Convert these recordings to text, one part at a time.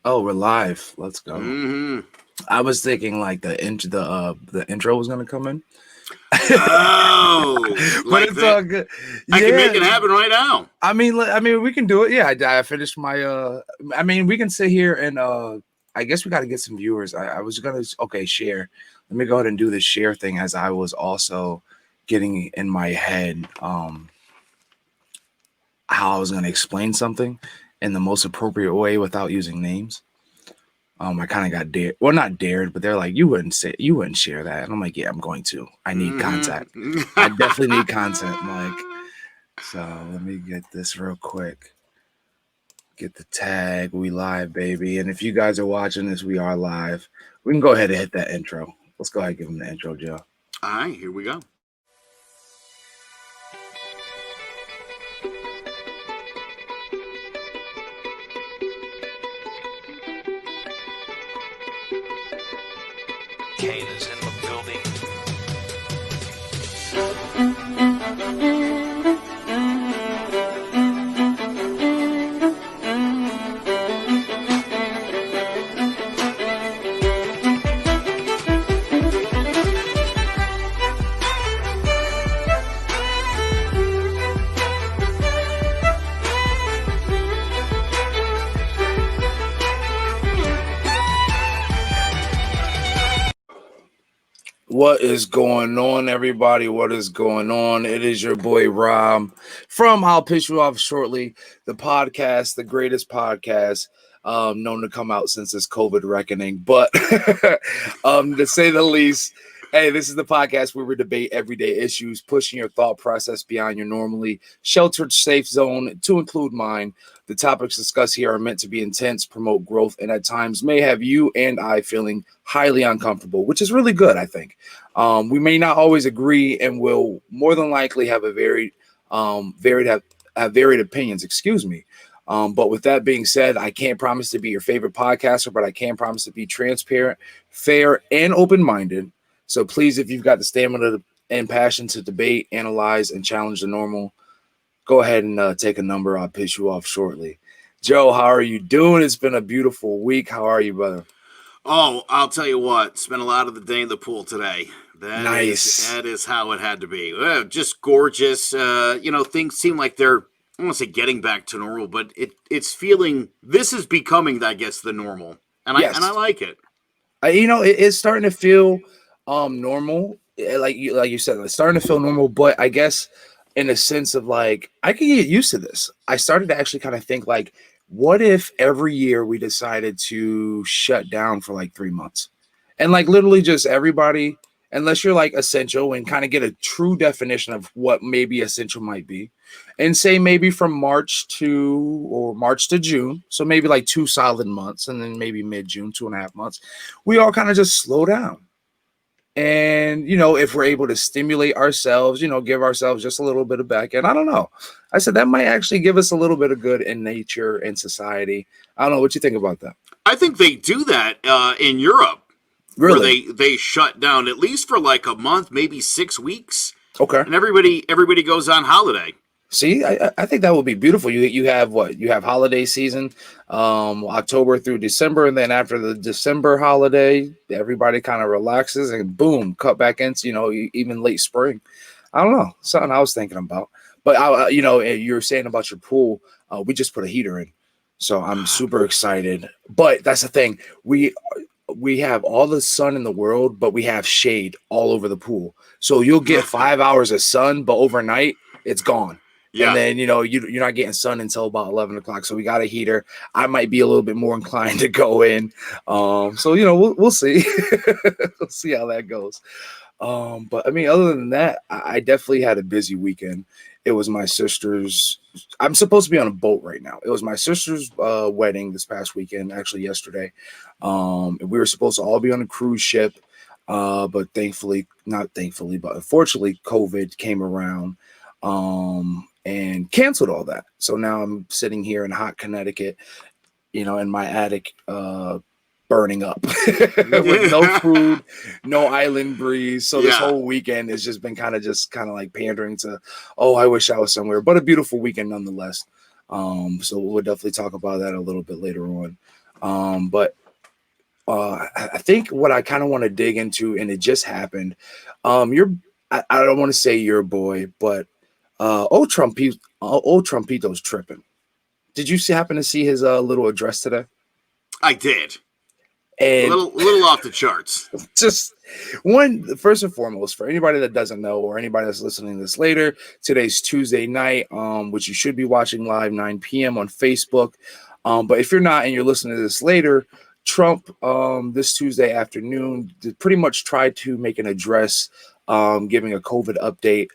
Oh, we're live. Let's go. Mm-hmm. I was thinking like the intro was gonna come in. Oh, But like it's that. all good. I can make it Yeah. happen right now. I mean, we can do it. Yeah, I finished my. I mean, we can sit here and. I guess we got to get some viewers. I was gonna. Okay, share. Let me go ahead and do the share thing as I was also getting in my head. How I was gonna explain something in the most appropriate way without using names. I kind of got dared. Well, not dared, but they're like, you wouldn't share that. And I'm like, yeah, I'm going to. I need content. I definitely need content, Mike. So let me get this real quick. Get the tag. We live, baby. And if you guys are watching this, we are live. We can go ahead and hit that intro. Let's go ahead and give them the intro, Joe. All right, here we go. Kane is in the building. What is going on, everybody? What is going on? It is your boy Rob from I'll Piss You Off Shortly, the podcast, the greatest podcast known to come out since this COVID reckoning. But to say the least, hey, this is the podcast where we debate everyday issues, pushing your thought process beyond your normally sheltered safe zone, to include mine. The topics discussed here are meant to be intense, promote growth, and at times may have you and I feeling highly uncomfortable, which is really good, I think. We may not always agree and will more than likely have a varied opinions, excuse me. But with that being said, I can't promise to be your favorite podcaster, but I can promise to be transparent, fair, and open-minded. So please, if you've got the stamina and passion to debate, analyze, and challenge the normal, go ahead and take a number. I'll piss you off shortly. Joe, how are you doing? It's been a beautiful week. How are you, brother? Oh, I'll tell you what. Spent a lot of the day in the pool today. Nice. That is how it had to be. Just gorgeous. Things seem like they're, I don't want to say getting back to normal, but it's feeling, this is becoming, I guess, the normal. And Yes. I like it. It's starting to feel normal. Like you said, it's starting to feel normal, but I guess in a sense of like, I can get used to this. I started to actually kind of think like, what if every year we decided to shut down for like 3 months and like literally just everybody, unless you're like essential, and kind of get a true definition of what maybe essential might be, and say maybe from March to June. So maybe like 2 solid months, and then maybe mid-June, 2.5 months, we all kind of just slow down. And, if we're able to stimulate ourselves, give ourselves just a little bit of back end. I don't know. I said that might actually give us a little bit of good in nature and society. I don't know what you think about that. I think they do that in Europe. Really? Where they shut down at least for like a month, maybe 6 weeks. Okay. And everybody goes on holiday. See, I think that would be beautiful. You have what? You have holiday season, October through December, and then after the December holiday, everybody kind of relaxes and boom, cut back into, even late spring. I don't know, something I was thinking about. But you were saying about your pool. We just put a heater in, so I'm super excited. But that's the thing, we have all the sun in the world, but we have shade all over the pool. So you'll get 5 hours of sun, but overnight it's gone. Yeah. And then, you're not getting sun until about 11 o'clock. So we got a heater. I might be a little bit more inclined to go in. So, we'll see. We'll see how that goes. But I mean, other than that, I definitely had a busy weekend. It was my sister's. I'm supposed to be on a boat right now. It was my sister's wedding this past weekend, actually yesterday. We were supposed to all be on a cruise ship. But unfortunately, COVID came around. And canceled all that. So now I'm sitting here in hot Connecticut, in my attic, burning up with no food, no island breeze. So this whole weekend has just been kind of like pandering to, oh, I wish I was somewhere, but a beautiful weekend nonetheless. So we'll definitely talk about that a little bit later on. But I think what I kind of want to dig into, and it just happened. I don't want to say your boy, but old Trumpito's tripping. Did you happen to see his little address today? I did. A And little off the charts. just one, first and foremost, for anybody that doesn't know or anybody that's listening to this later, today's Tuesday night, which you should be watching live 9 p.m. on Facebook. But if you're not and you're listening to this later, Trump this Tuesday afternoon pretty much tried to make an address giving a COVID update,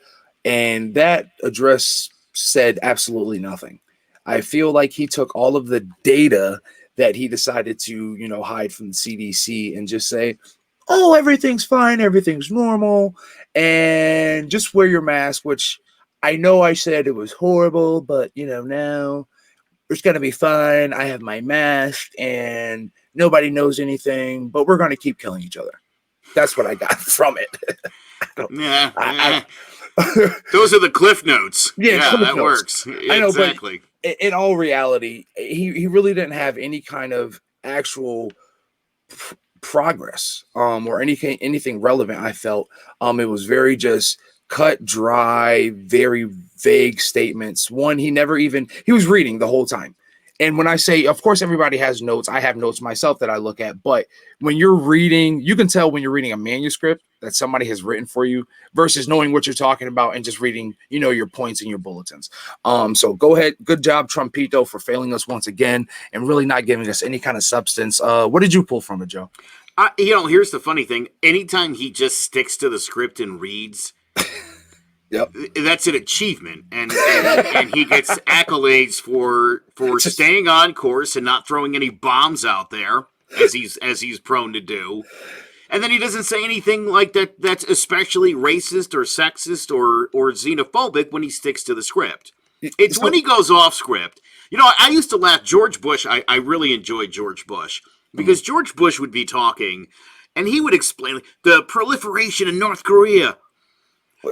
and that address said absolutely nothing. I feel like he took all of the data that he decided to, hide from the CDC and just say, oh, everything's fine, everything's normal, and just wear your mask, which I know I said it was horrible, but, now it's going to be fine. I have my mask and nobody knows anything, but we're going to keep killing each other. That's what I got from it. Those are the cliff notes. Yeah, that notes. Works. I know, exactly. But in all reality, he really didn't have any kind of actual progress or anything relevant. I felt it was very just cut, dry, very vague statements. One, he was reading the whole time. And when I say, of course, everybody has notes. I have notes myself that I look at. But when you're reading, you can tell when you're reading a manuscript that somebody has written for you versus knowing what you're talking about and just reading, your points and your bulletins. So go ahead. Good job, Trumpito, for failing us once again and really not giving us any kind of substance. What did you pull from it, Joe? Here's the funny thing. Anytime he just sticks to the script and reads, yep, that's an achievement, and he gets accolades for staying on course and not throwing any bombs out there as he's prone to do. And then he doesn't say anything like that that's especially racist or sexist or xenophobic when he sticks to the script. It's when he goes off script. I used to laugh. George Bush, I really enjoyed George Bush because George Bush would be talking and he would explain the proliferation in North Korea.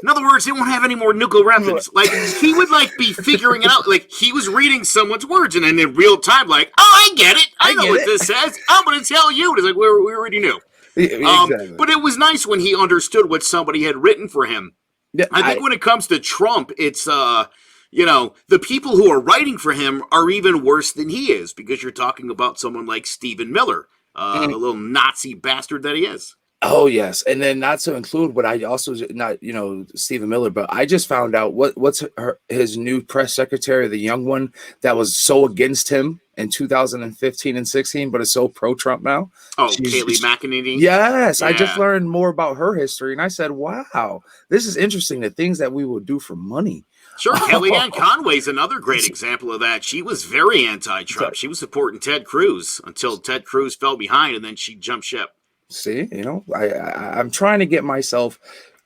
In other words, they won't have any more nuclear weapons. Like, he would, be figuring it out. Like, he was reading someone's words, and then in real time, oh, I get it. I know what this says. I'm going to tell you. It's like, we already knew. Exactly. But it was nice when he understood what somebody had written for him. Yeah, I think when it comes to Trump, it's, the people who are writing for him are even worse than he is, because you're talking about someone like Stephen Miller, the little Nazi bastard that he is. Oh, yes. And then not to include what I also, not, Stephen Miller, but I just found out what's his new press secretary, the young one that was so against him in 2015 and 16, but is so pro-Trump now. Oh, Kayleigh McEnany? Yes. Yeah. I just learned more about her history. And I said, wow, this is interesting. The things that we will do for money. Sure. Kellyanne Conway's another great example of that. She was very anti-Trump. She was supporting Ted Cruz until Ted Cruz fell behind, and then she jumped ship. See, I'm trying to get myself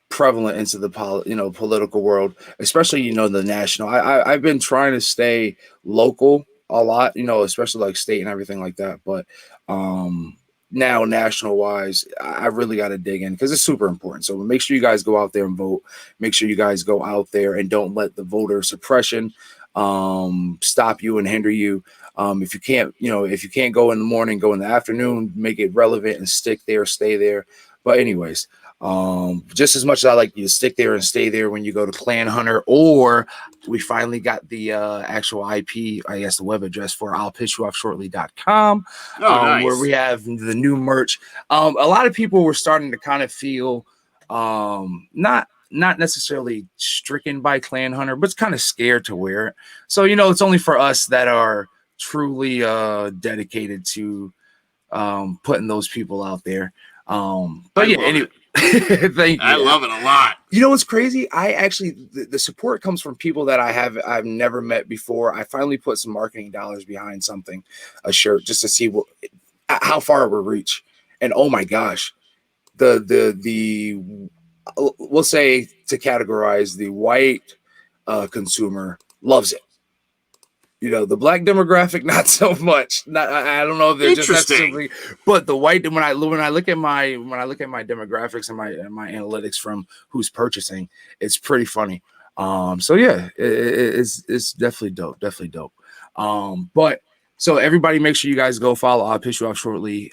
prevalent into the political world, especially the national. I've been trying to stay local a lot, especially like state and everything like that. But now national wise, I really got to dig in because it's super important. So make sure you guys go out there and vote. Make sure you guys go out there and don't let the voter suppression stop you and hinder you. If you can't go in the morning, go in the afternoon, make it relevant and stick there, stay there. But anyways, just as much as I like you to stick there and stay there when you go to Clan Hunter, or we finally got the actual IP, I guess the web address for I'llPissYouOffShortly.com, nice. Where we have the new merch. A lot of people were starting to kind of feel not necessarily stricken by Clan Hunter, but kind of scared to wear it. So, it's only for us that are truly dedicated to putting those people out there. But yeah, anyway, thank you. I love it a lot. You know what's crazy? I actually the support comes from people that I've never met before. I finally put some marketing dollars behind something, a shirt, just to see how far it will reach. And oh my gosh, the we'll say, to categorize, the white consumer loves it. The black demographic, not so much. I don't know if they're just necessarily, but the white. When I look at my demographics and my analytics from who's purchasing, it's pretty funny. So yeah, it's definitely dope. But so everybody, make sure you guys go follow I'll Piss You Off Shortly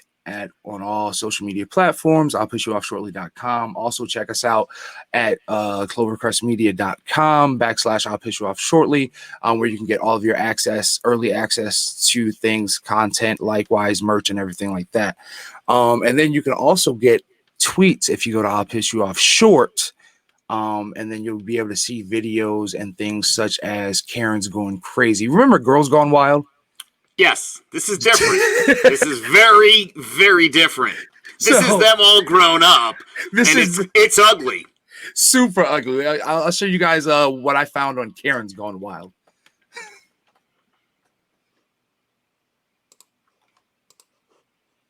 on all social media platforms. I'll piss you off shortly.com. Also check us out at clovercrestmedia.com / I'll piss you off shortly, where you can get all of your early access to things, content, likewise merch and everything like that. And then you can also get tweets if you go to I'll Piss You Off Short. And then you'll be able to see videos and things such as Karen's going crazy. Remember Girls Gone Wild? Yes, this is different. This is very, very different. This is them all grown up, it's ugly. Super ugly. I'll show you guys what I found on Karen's Gone Wild.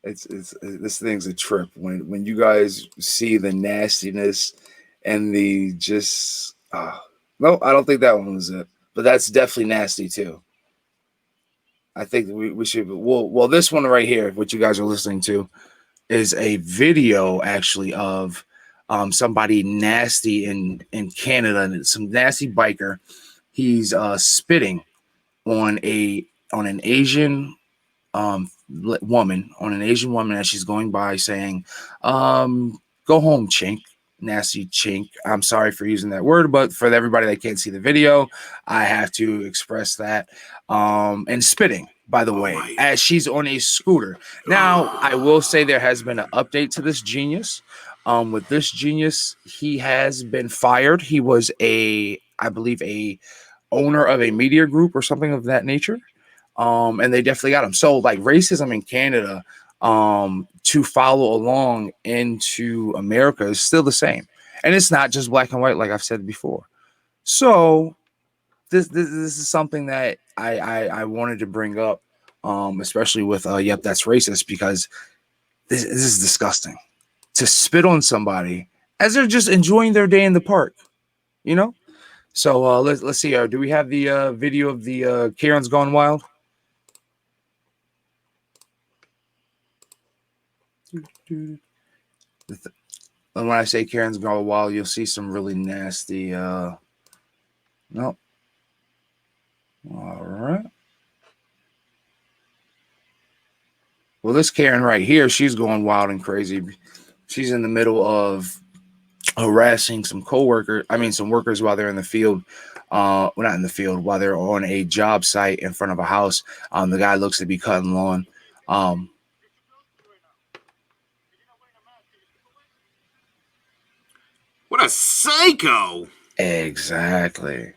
It's this thing's a trip. When you guys see the nastiness and the just no, I don't think that one was it, but that's definitely nasty too. I think we should. Well, this one right here, what you guys are listening to, is a video actually of somebody nasty in Canada, and some nasty biker. He's spitting on an Asian woman, as she's going by, saying, "Go home, chink." Nasty chink. I'm sorry for using that word, but for everybody that can't see the video, I have to express that. And spitting, by the way, as she's on a scooter. Now, I will say there has been an update to this genius. With this genius, he has been fired. He was I believe, a owner of a media group or something of that nature. And they definitely got him. So, like, racism in Canada, to follow along into America is still the same, and it's not just black and white, like I've said before. So this is something that I wanted to bring up, especially with yep, that's racist, because this is disgusting to spit on somebody as they're just enjoying their day in the park, you know. So let's see. Do we have the video of the Karen's Gone Wild? And when I say Karen's Gone Wild, you'll see some really nasty. No. All right. Well, this Karen right here, she's going wild and crazy. She's in the middle of harassing some workers while they're in the field. Well, not in the field, while they're on a job site in front of a house. The guy looks to be cutting lawn. What a psycho! Exactly.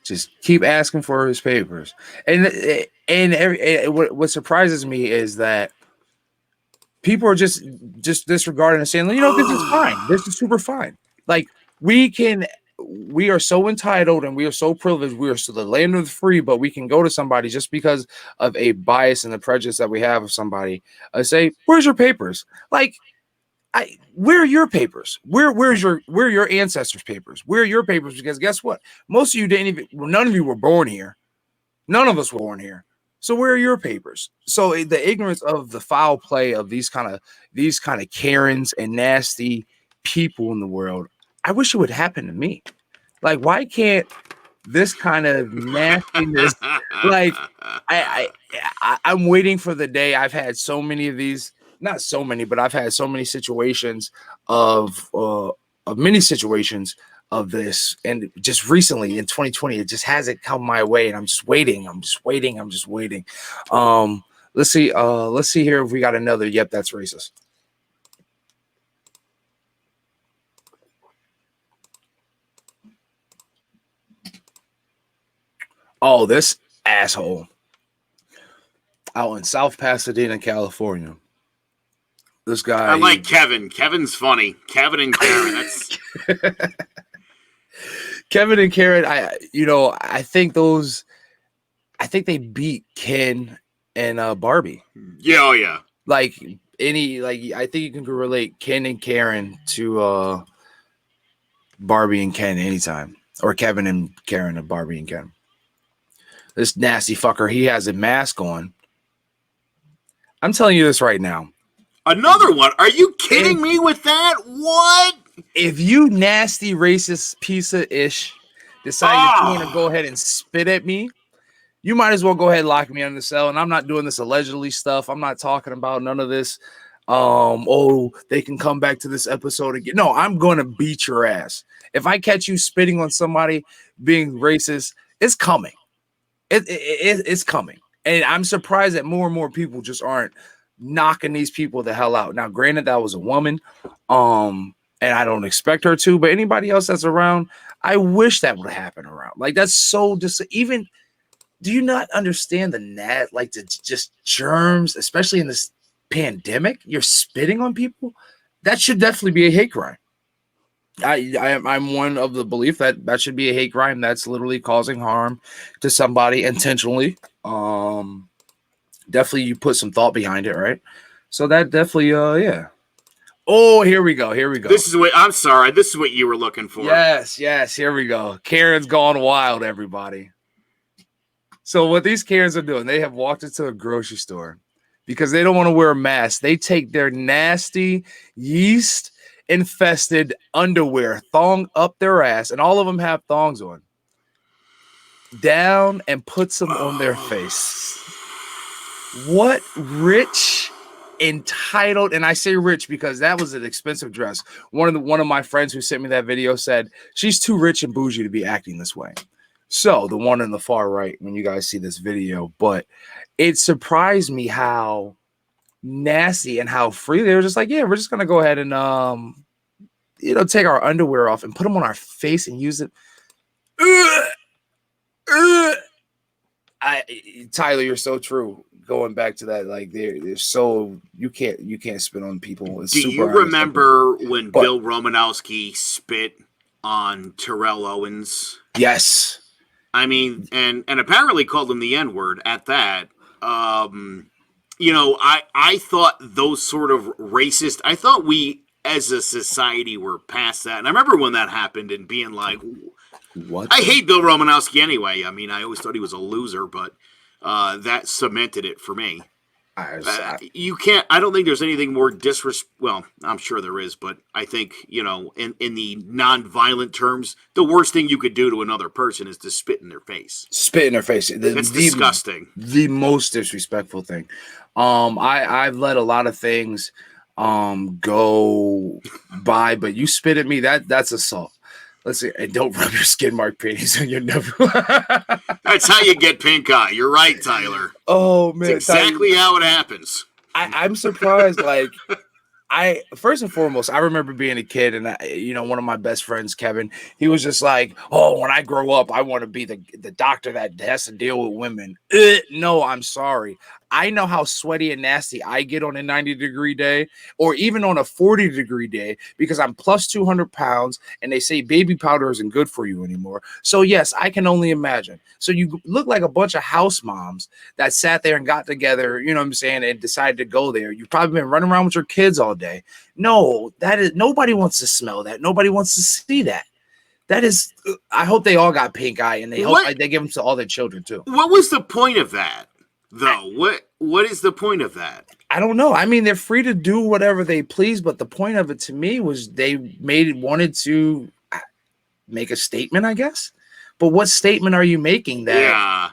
Just keep asking for his papers. And what surprises me is that people are just disregarding and saying, you know, this is fine. This is super fine. Like, we are so entitled and we are so privileged. We are so the land of the free, but we can go to somebody just because of a bias and the prejudice that we have of somebody. Say, where's your papers? Like, where are your papers? Where are your ancestors' papers? Where are your papers? Because guess what? Most of you none of you were born here. None of us were born here. So where are your papers? So the ignorance of the foul play of these kind of Karens and nasty people in the world, I wish it would happen to me. Like, why can't this kind of nastiness? Like, I'm waiting for the day. I've had so many of these, not so many, but I've had so many situations of many situations of this, and just recently in 2020, it just hasn't come my way, and I'm just waiting. Let's see here if we got another. Yep, that's racist. Oh, this asshole out in South Pasadena, California. This guy. I like Kevin. Kevin's funny. Kevin and Karen. That's Kevin and Karen. I think they beat Ken and Barbie. Yeah, oh yeah. I think you can relate Ken and Karen to Barbie and Ken anytime, or Kevin and Karen to Barbie and Ken. This nasty fucker, he has a mask on. I'm telling you this right now. Another one? Are you kidding me with that? What? If you nasty racist piece of ish, decide that you want to go ahead and spit at me, you might as well go ahead and lock me in the cell. And I'm not doing this allegedly stuff. I'm not talking about none of this. They can come back to this episode again. No, I'm going to beat your ass. If I catch you spitting on somebody being racist, it's coming. It's coming. And I'm surprised that more and more people just aren't knocking these people the hell out. Now, granted, that was a woman. And I don't expect her to, but anybody else that's around, I wish that would happen around. Like, that's so just even. Do you not understand the just germs, especially in this pandemic? You're spitting on people. That should definitely be a hate crime. I'm one of the belief that should be a hate crime. That's literally causing harm to somebody intentionally. Definitely you put some thought behind it, right? So that definitely, yeah. Oh, here we go. This is what you were looking for. Yes. Here we go. Karen's gone wild, everybody. So what these Karens are doing, they have walked into a grocery store because they don't want to wear a mask. They take their nasty yeast-infested underwear, thong up their ass, and all of them have thongs on, down and puts them on their face. What rich, entitled, and I say rich because that was an expensive dress. One of my friends who sent me that video said she's too rich and bougie to be acting this way. So the one in the far right, when you guys see this video, but it surprised me how nasty and how free they were just like, yeah, we're just gonna go ahead and take our underwear off and put them on our face and use it. Tyler, you're so true. Going back to that, like they're so you can't spit on people. It's Do you remember when Bill Romanowski spit on Terrell Owens? Yes. I mean, and apparently called him the N-word at that. I thought those sort of racist, I thought we as a society were past that. And I remember when that happened and being like, what? I hate Bill Romanowski anyway. I mean, I always thought he was a loser, but that cemented it for me. You can't. I don't think there's anything more Well, I'm sure there is, but I think in the non-violent terms, the worst thing you could do to another person is to spit in their face. Spit in their face. That's disgusting. The most disrespectful thing. I've let a lot of things go by, but you spit at me. That's assault. Let's see. And don't rub your skin mark panties on your nipple. That's how you get pink eye. You're right, Tyler. Oh, man. It's exactly how it happens. I'm surprised. Like, first and foremost, I remember being a kid and, one of my best friends, Kevin, he was just like, oh, when I grow up, I want to be the doctor that has to deal with women. No, I'm sorry. I know how sweaty and nasty I get on a 90-degree day or even on a 40-degree day because I'm plus 200 pounds and they say baby powder isn't good for you anymore. So, yes, I can only imagine. So you look like a bunch of house moms that sat there and got together, you know what I'm saying, and decided to go there. You've probably been running around with your kids all day. No, nobody wants to smell that. Nobody wants to see that. That is, I hope they all got pink eye and they give them to all their children too. What was the point of that? Though, what is the point of that? I don't know. I mean, they're free to do whatever they please, but the point of it to me was they wanted to make a statement, I guess. But what statement are you making? That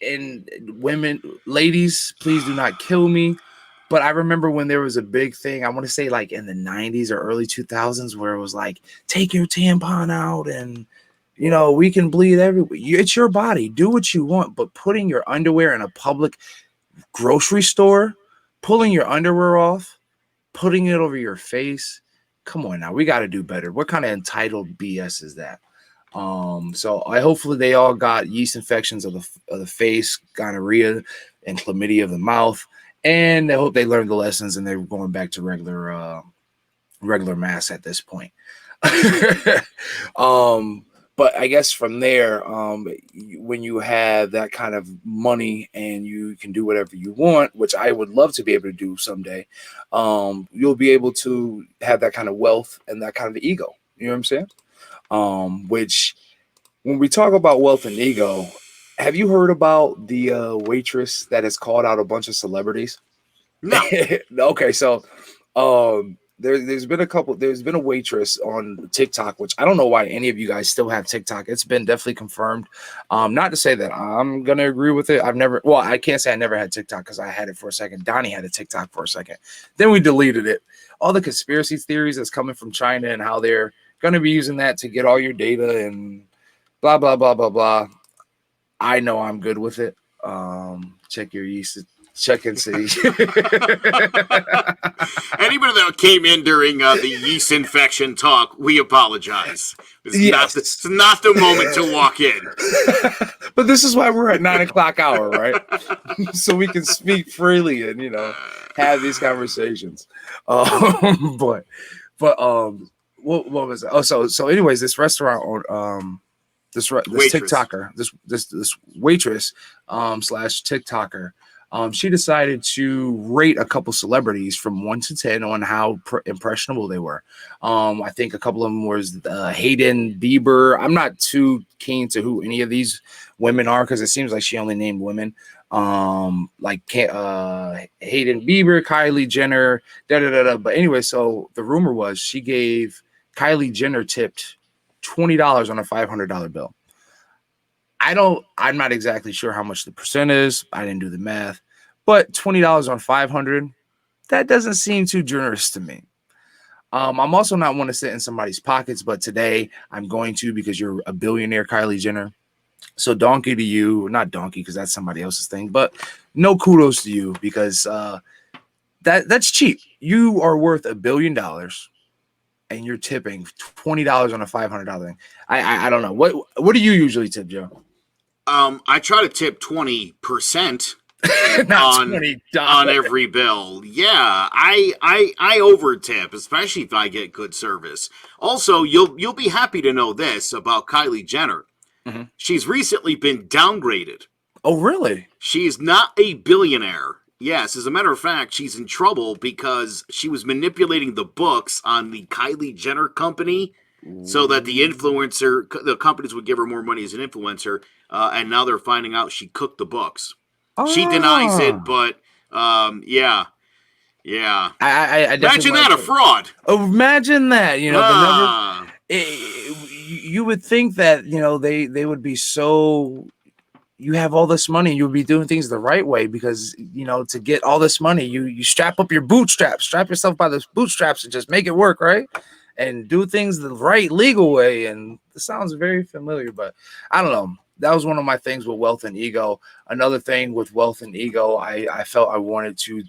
and women, ladies, please do not kill me. But I remember when there was a big thing, I want to say like in the 90s or early 2000s, where it was like, take your tampon out and we can bleed everywhere. It's your body. Do what you want. But putting your underwear in a public grocery store, pulling your underwear off, putting it over your face. Come on now. We got to do better. What kind of entitled BS is that? So hopefully they all got yeast infections of the face, gonorrhea, and chlamydia of the mouth. And I hope they learned the lessons and they're going back to regular masks at this point. But I guess from there, when you have that kind of money and you can do whatever you want, which I would love to be able to do someday, you'll be able to have that kind of wealth and that kind of ego. You know what I'm saying? Which when we talk about wealth and ego, have you heard about the waitress that has called out a bunch of celebrities? No. Okay, so there's been a couple. There's been a waitress on TikTok, which I don't know why any of you guys still have TikTok. It's been definitely confirmed. Not to say that I'm gonna agree with it. I've never. Well, I can't say I never had TikTok because I had it for a second. Donnie had a TikTok for a second. Then we deleted it. All the conspiracy theories that's coming from China and how they're gonna be using that to get all your data and blah blah blah blah blah. I know I'm good with it. Check your yeast. Check and see. Anybody that came in during the yeast infection talk, we apologize. It's not the moment to walk in. But this is why we're at 9 o'clock hour, right? So we can speak freely and have these conversations. What was it? Oh, so anyways, this restaurant this TikToker, this waitress slash TikToker. She decided to rate a couple celebrities from 1 to 10 on how impressionable they were. I think a couple of them was Hayden Bieber. I'm not too keen to who any of these women are because it seems like she only named women. Like Hayden Bieber, Kylie Jenner, But anyway, so the rumor was she gave Kylie Jenner tipped $20 on a $500 bill. I'm not exactly sure how much the percent is. I didn't do the math, but $20 on 500, that doesn't seem too generous to me. I'm also not want to sit in somebody's pockets, but today I'm going to because you're a billionaire, Kylie Jenner. So donkey to you, not donkey because that's somebody else's thing, but no kudos to you because that's cheap. You are worth $1 billion. And you're tipping $20 on a $500 thing. I don't know. What do you usually tip, Joe? I try to tip 20% on every bill. Yeah, I over tip, especially if I get good service. Also, you'll be happy to know this about Kylie Jenner. Mm-hmm. She's recently been downgraded. Oh, really? She's not a billionaire. Yes, as a matter of fact, she's in trouble because she was manipulating the books on the Kylie Jenner company so that the companies would give her more money as an influencer, and now they're finding out she cooked the books. She denies it, but yeah. I imagine that, a fraud. Imagine that, you would think that, they would be so... You have all this money, you'll be doing things the right way because, to get all this money, you strap up your bootstraps, strap yourself by the bootstraps and just make it work, right? And do things the right legal way. And it sounds very familiar, but I don't know. That was one of my things with wealth and ego. Another thing with wealth and ego, I felt I wanted to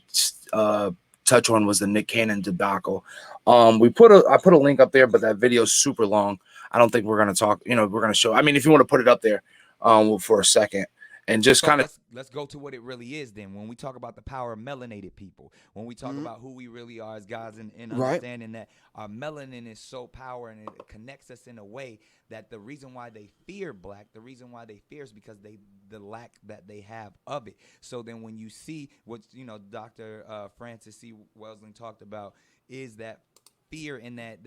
touch on was the Nick Cannon debacle. I put a link up there, but that video is super long. I don't think we're going to talk, we're going to show. I mean, if you want to put it up there, for a second and just kind of let's go to what it really is then. When we talk about the power of melanated people, when we talk about who we really are as guys and understanding that our melanin is so powerful and it connects us in a way that the reason why they fear black, the reason why they fear is because the lack that they have of it. So then when you see what Dr. Francis C. Welsing talked about is that fear in that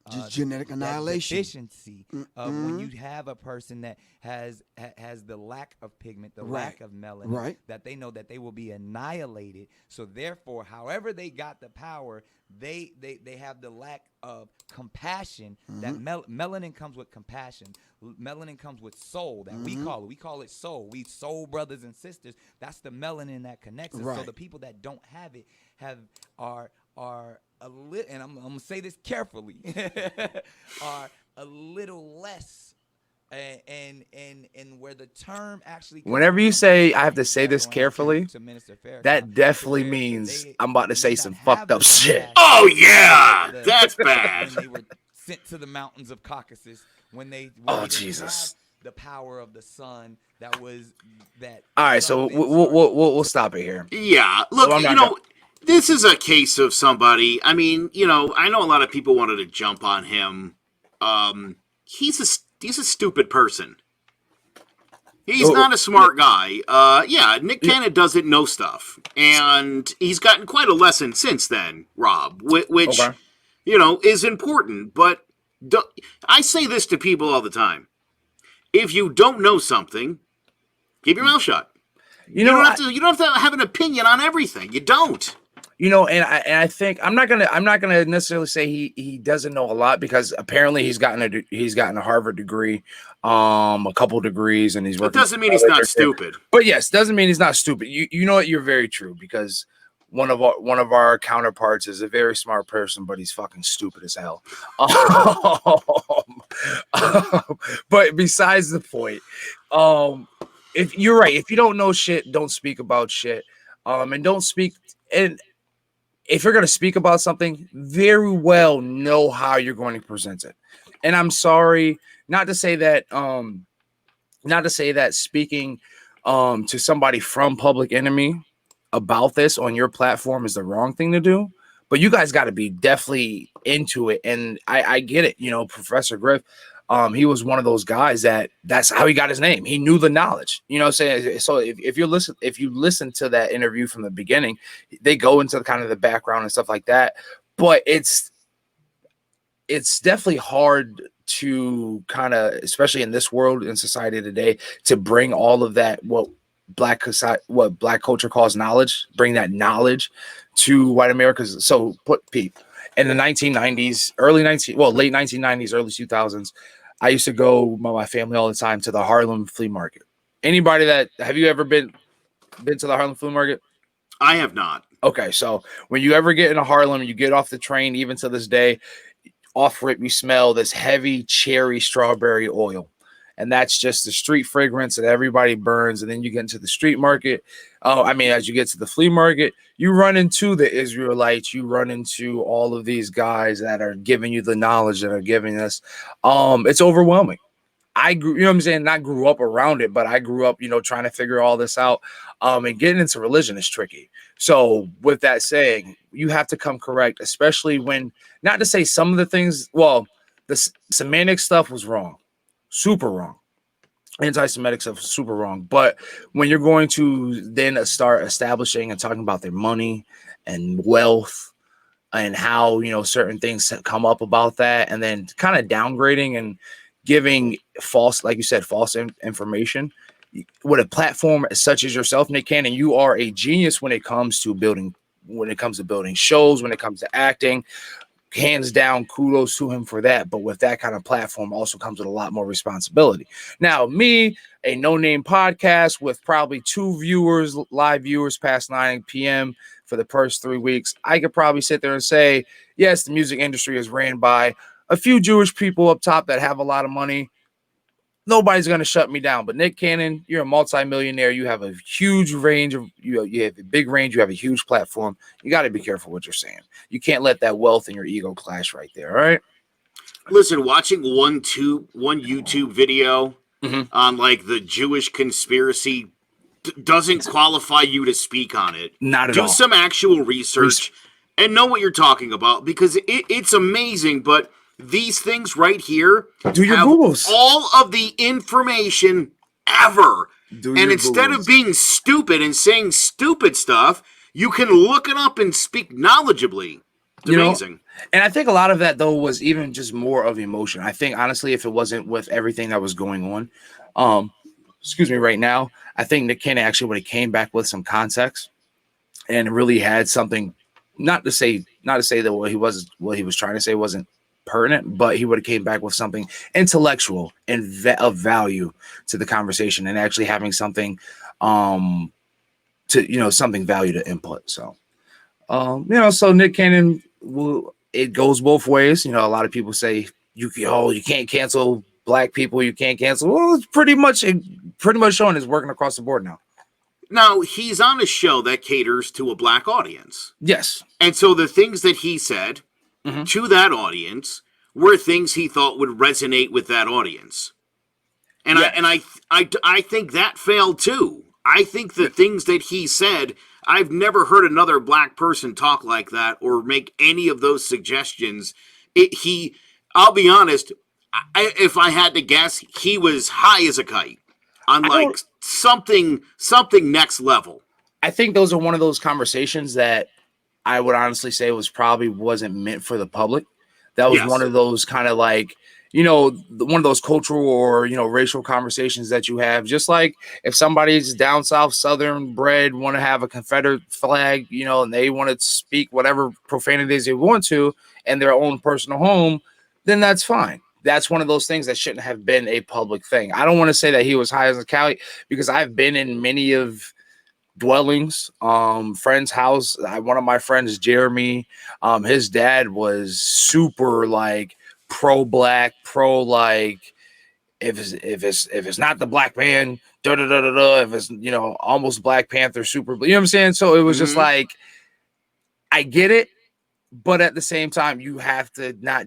just genetic annihilation, deficiency of when you have a person that has the lack of pigment, the lack of melanin, that they know that they will be annihilated. So therefore, however they got the power, they have the lack of compassion. That melanin comes with compassion. Melanin comes with soul. That we call it soul. We soul brothers and sisters. That's the melanin that connects us. So the people that don't have it are a little, and I'm gonna say this carefully, are a little less, and where the term actually. Whenever you say I have to say this carefully, that definitely means I'm about to say some fucked up shit. Oh yeah, that's bad. When they were sent to the mountains of Caucasus, Jesus. The power of the sun that. All right, so we'll stop it here. Yeah, look, this is a case of somebody. I mean, I know a lot of people wanted to jump on him. He's a stupid person. He's not a smart guy. Nick Cannon doesn't know stuff, and he's gotten quite a lesson since then, Rob, which is important. But I say this to people all the time: if you don't know something, keep your mouth shut. You don't have to have an opinion on everything. You don't. And I think I'm not gonna necessarily say he doesn't know a lot, because apparently he's gotten a Harvard degree, a couple degrees, and he's It working. doesn't mean he's not stupid. But yes, doesn't mean he's not stupid. You know what? You're very true, because one of our counterparts is a very smart person, but he's fucking stupid as hell. But besides the point, if you're right, if you don't know shit, don't speak about shit. And don't speak. And if you're going to speak about something, very well know how you're going to present it. And I'm sorry, not to say that speaking to somebody from Public Enemy about this on your platform is the wrong thing to do, but you guys got to be definitely into it. And I get it. Professor Griff, he was one of those guys that's how he got his name. He knew the knowledge, saying. So if you listen to that interview from the beginning, they go into kind of the background and stuff like that. But it's definitely hard to kind of, especially in this world and society today, to bring all of that, what black culture calls knowledge, bring that knowledge to white America. So Pete, in the 1990s, late 1990s, early 2000s, I used to go with my family all the time to the Harlem flea market. Have you ever been to the Harlem flea market? I have not. Okay, so when you ever get into Harlem, you get off the train, even to this day, off rip, you smell this heavy cherry strawberry oil. And that's just the street fragrance that everybody burns. And then you get into the street market. As you get to the flea market, you run into the Israelites. You run into all of these guys that are giving you the knowledge, that are giving us. It's overwhelming. I grew, you know what I'm saying? Not grew up around it, but I grew up, trying to figure all this out. And getting into religion is tricky. So with that saying, you have to come correct, especially when, not to say some of the things, the semantic stuff was wrong. Super wrong. Anti-Semitic stuff is super wrong. But when you're going to then start establishing and talking about their money and wealth and how, certain things come up about that, and then kind of downgrading and giving false, like you said, false information with a platform such as yourself, Nick Cannon, you are a genius when it comes to building shows, when it comes to acting. Hands down, kudos to him for that. But with that kind of platform also comes with a lot more responsibility. Now, me, a no-name podcast with probably 2 live viewers past 9 p.m. for the first 3 weeks, I could probably sit there and say, yes, the music industry is ran by a few Jewish people up top that have a lot of money. Nobody's going to shut me down. But Nick Cannon, you're a multimillionaire. You have a huge range of, you have a big range. You have a huge platform. You got to be careful what you're saying. You can't let that wealth and your ego clash right there. All right. Listen, watching one YouTube video on like the Jewish conspiracy doesn't qualify you to speak on it. Not at all. Do some actual research and know what you're talking about, because it's amazing. But these things right here do your have Googles. All of the information ever. And instead of being stupid and saying stupid stuff, you can look it up and speak knowledgeably. It's amazing. And I think a lot of that, though, was even just more of emotion. I think, honestly, if it wasn't with everything that was going on, right now, I think Nick Cannon actually would have came back with some context and really had something, not to say that what he was trying to say wasn't pertinent, but he would have came back with something intellectual and of value to the conversation, and actually having something something value to input. So so Nick Cannon, it goes both ways. A lot of people say you can't cancel black people, you can't cancel. Well, it's pretty much showing it's working across the board now. Now, he's on a show that caters to a black audience. Yes. And so the things that he said to that audience were things he thought would resonate with that audience. And I think that failed too. I think the things that he said, I've never heard another black person talk like that or make any of those suggestions. I'll be honest, if I had to guess, he was high as a kite on like something next level. I think those are one of those conversations that I would honestly say wasn't meant for the public. That was one of those kind of like, one of those cultural or, racial conversations that you have, just like if somebody's down south, southern bred, want to have a Confederate flag, and they want to speak whatever profanities they want to in their own personal home, then that's fine. That's one of those things that shouldn't have been a public thing. I don't want to say that he was high as a kite, because I've been in many of dwellings, friend's house. One of my friends, Jeremy, his dad was super like pro-black, pro like if it's not the black man, da da da da da. If it's almost Black Panther, super. You know what I'm saying? So it was just like, I get it, but at the same time, you have to not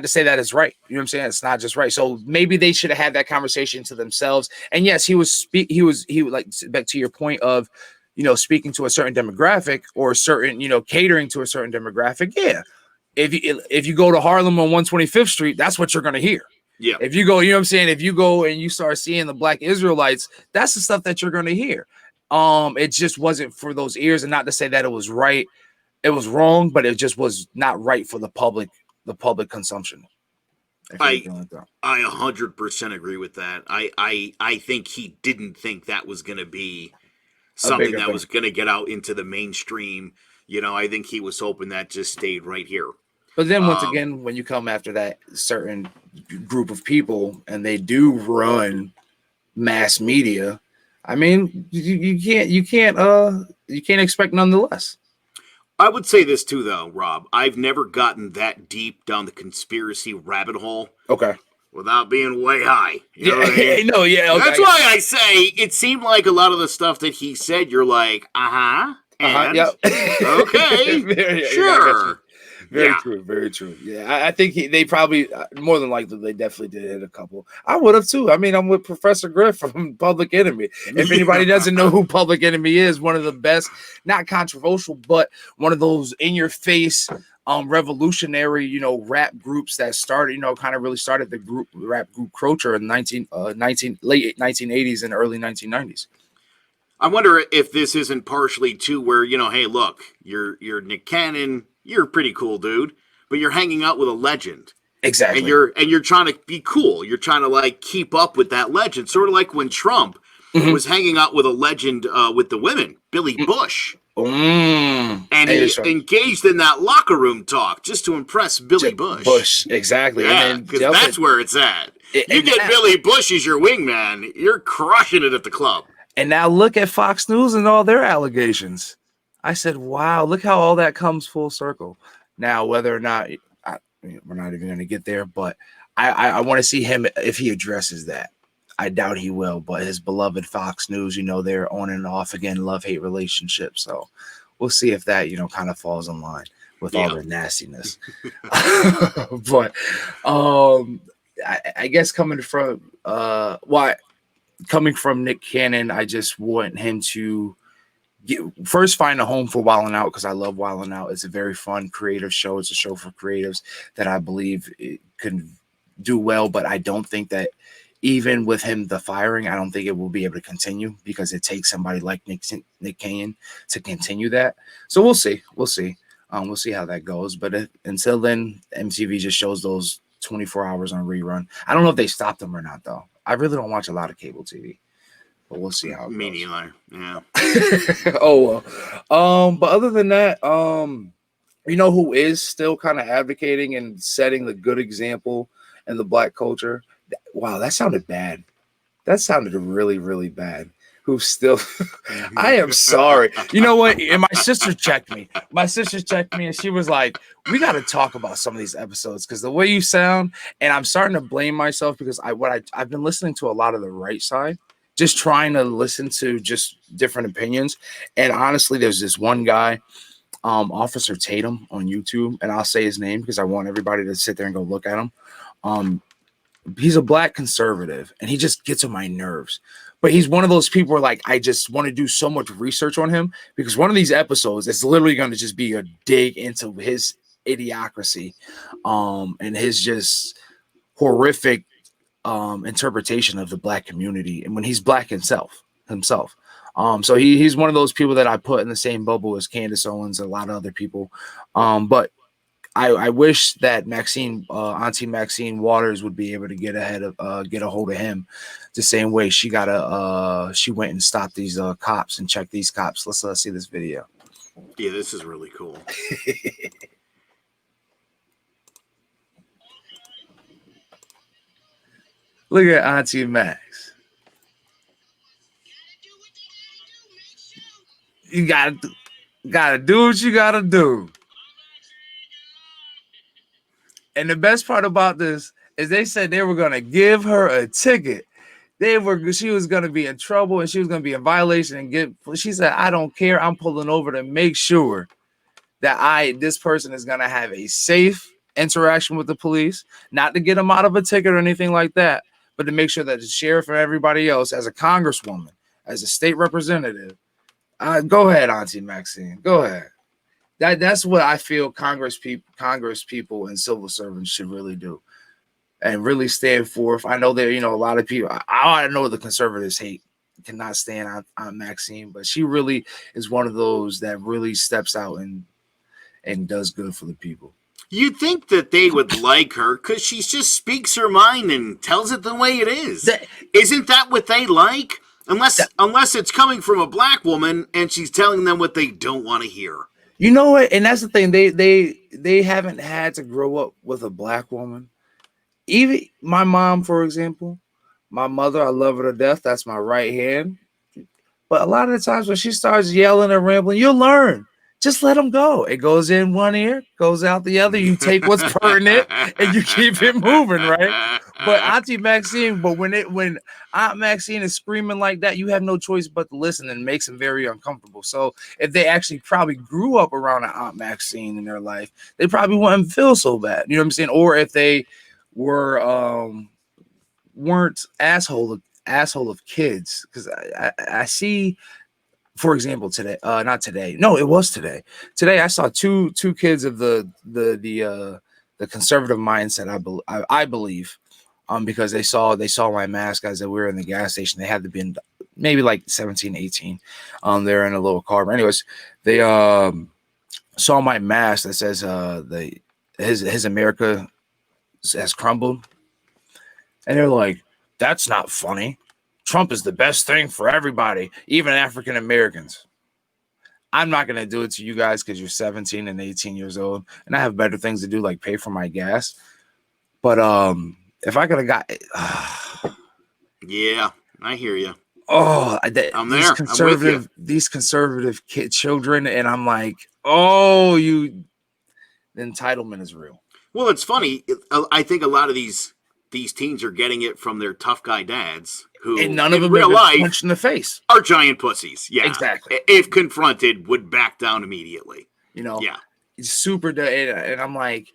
to say that it's right. You know what I'm saying? It's not just right. So maybe they should have had that conversation to themselves. And yes, he was like, back to your point of, speaking to a certain demographic or certain, catering to a certain demographic. Yeah. If you go to Harlem on 125th Street, that's what you're going to hear. Yeah. If you go, you know what I'm saying? If you go and you start seeing the Black Israelites, that's the stuff that you're going to hear. It just wasn't for those ears, and not to say that it was right. It was wrong, but it just was not right for the public consumption. I 100% agree with that. I think he didn't think that was going to be something that was going to get out into the mainstream. I think he was hoping that just stayed right here. But then once again, when you come after that certain group of people and they do run mass media, I mean, you can't expect none the less. I would say this too, though, Rob. I've never gotten that deep down the conspiracy rabbit hole. Okay. Without being way high. Yeah, okay. That's why I say it seemed like a lot of the stuff that he said, you're like, and yep. Okay, sure. Very true. Very true. Yeah, I think they probably, more than likely, they definitely did hit a couple. I would have too. I mean, I'm with Professor Griff from Public Enemy. If anybody doesn't know who Public Enemy is, one of the best, not controversial, but one of those in-your-face, revolutionary, rap groups that started, kind of really started the rap group culture in late 1980s and early 1990s. I wonder if this isn't partially too where, hey, look, you're Nick Cannon. You're a pretty cool dude, but you're hanging out with a legend. Exactly. And you're trying to be cool. You're trying to like keep up with that legend. Sort of like when Trump was hanging out with a legend with the women, Billy Bush. And he engaged in that locker room talk just to impress Billy Bush. Exactly. Yeah, because that's where it's at. You get Billy Bush as your wingman, you're crushing it at the club. And now look at Fox News and all their allegations. I said, wow, look how all that comes full circle. Now, whether or not, we're not even going to get there, but I want to see him if he addresses that. I doubt he will, but his beloved Fox News, they're on and off again, love-hate relationship. So we'll see if that, kind of falls in line with all their nastiness. But I guess coming from Nick Cannon, I just want him to first find a home for Wildin' Out, because I love Wildin' Out. It's a very fun, creative show. It's a show for creatives that I believe it could do well, but I don't think that even with him, the firing, I don't think it will be able to continue, because it takes somebody like Nick Cannon to continue that. So we'll see. We'll see how that goes. But until then, MTV just shows those 24 hours on rerun. I don't know if they stopped them or not, though. I really don't watch a lot of cable TV. But we'll see how it goes. Me neither. Yeah. Oh well. But other than that, who is still kind of advocating and setting the good example in the Black culture? Wow, that sounded bad. That sounded really, really bad. Who's still? I am sorry. You know what? And my sister checked me. And she was like, "We got to talk about some of these episodes, because the way you sound." And I'm starting to blame myself, because I've been listening to a lot of the right side. Just trying to listen to just different opinions. And honestly, there's this one guy, Officer Tatum on YouTube, and I'll say his name because I want everybody to sit there and go look at him. He's a Black conservative, and he just gets on my nerves. But he's one of those people where, like, I just want to do so much research on him, because one of these episodes is literally going to just be a dig into his idiocracy, and his just horrific interpretation of the Black community, and when he's Black himself. So he's one of those people that I put in the same bubble as Candace Owens and a lot of other people. But I wish that Auntie Maxine Waters would be able to get a hold of him the same way she went and stopped these cops and checked these cops. Let's see this video. Yeah, this is really cool. Look at Auntie Max. You gotta do what you gotta do. And the best part about this is they said they were gonna give her a ticket. She was gonna be in trouble and she was gonna be in violation and she said, I don't care. I'm pulling over to make sure that this person is gonna have a safe interaction with the police, not to get them out of a ticket or anything like that, but to make sure that the sheriff and everybody else, as a congresswoman, as a state representative, go ahead, Auntie Maxine, go ahead. That's what I feel Congress people and civil servants should really do, and really stand forth. I know that a lot of people. I know the conservatives cannot stand Aunt Maxine, but she really is one of those that really steps out and does good for the people. You'd think that they would like her because she just speaks her mind and tells it the way it is. Isn't that what they like? Unless it's coming from a black woman and she's telling them what they don't want to hear. You know what? And that's the thing. They haven't had to grow up with a black woman. Even my mom, for example, my mother, I love her to death. That's my right hand. But a lot of the times when she starts yelling and rambling, you'll learn. Just let them go. It goes in one ear, goes out the other. You take what's pertinent and you keep it moving, right? But Auntie Maxine, when Aunt Maxine is screaming like that, you have no choice but to listen, and it makes them very uncomfortable. So if they actually probably grew up around an Aunt Maxine in their life, they probably wouldn't feel so bad. You know what I'm saying? Or if they weren't asshole of kids, because I see. For example, today, not today. No, it was today. Today, I saw two kids of the conservative mindset. I believe, because they saw my mask as we were in the gas station. They had to be maybe like 17, 18. They're in a little car. But anyways, they saw my mask that says his America has crumbled, and they're like, "That's not funny. Trump is the best thing for everybody, even African Americans." I'm not going to do it to you guys because you're 17 and 18 years old, and I have better things to do, like pay for my gas. But if I could have got, yeah, I hear you. Oh, I'm there. These conservative children, and I'm like, oh, the entitlement is real. Well, it's funny. I think a lot of these teens are getting it from their tough guy dads, who and none of them real life punched in the face are giant pussies. Yeah, exactly. If confronted, would back down immediately. Yeah, it's super. And I'm like,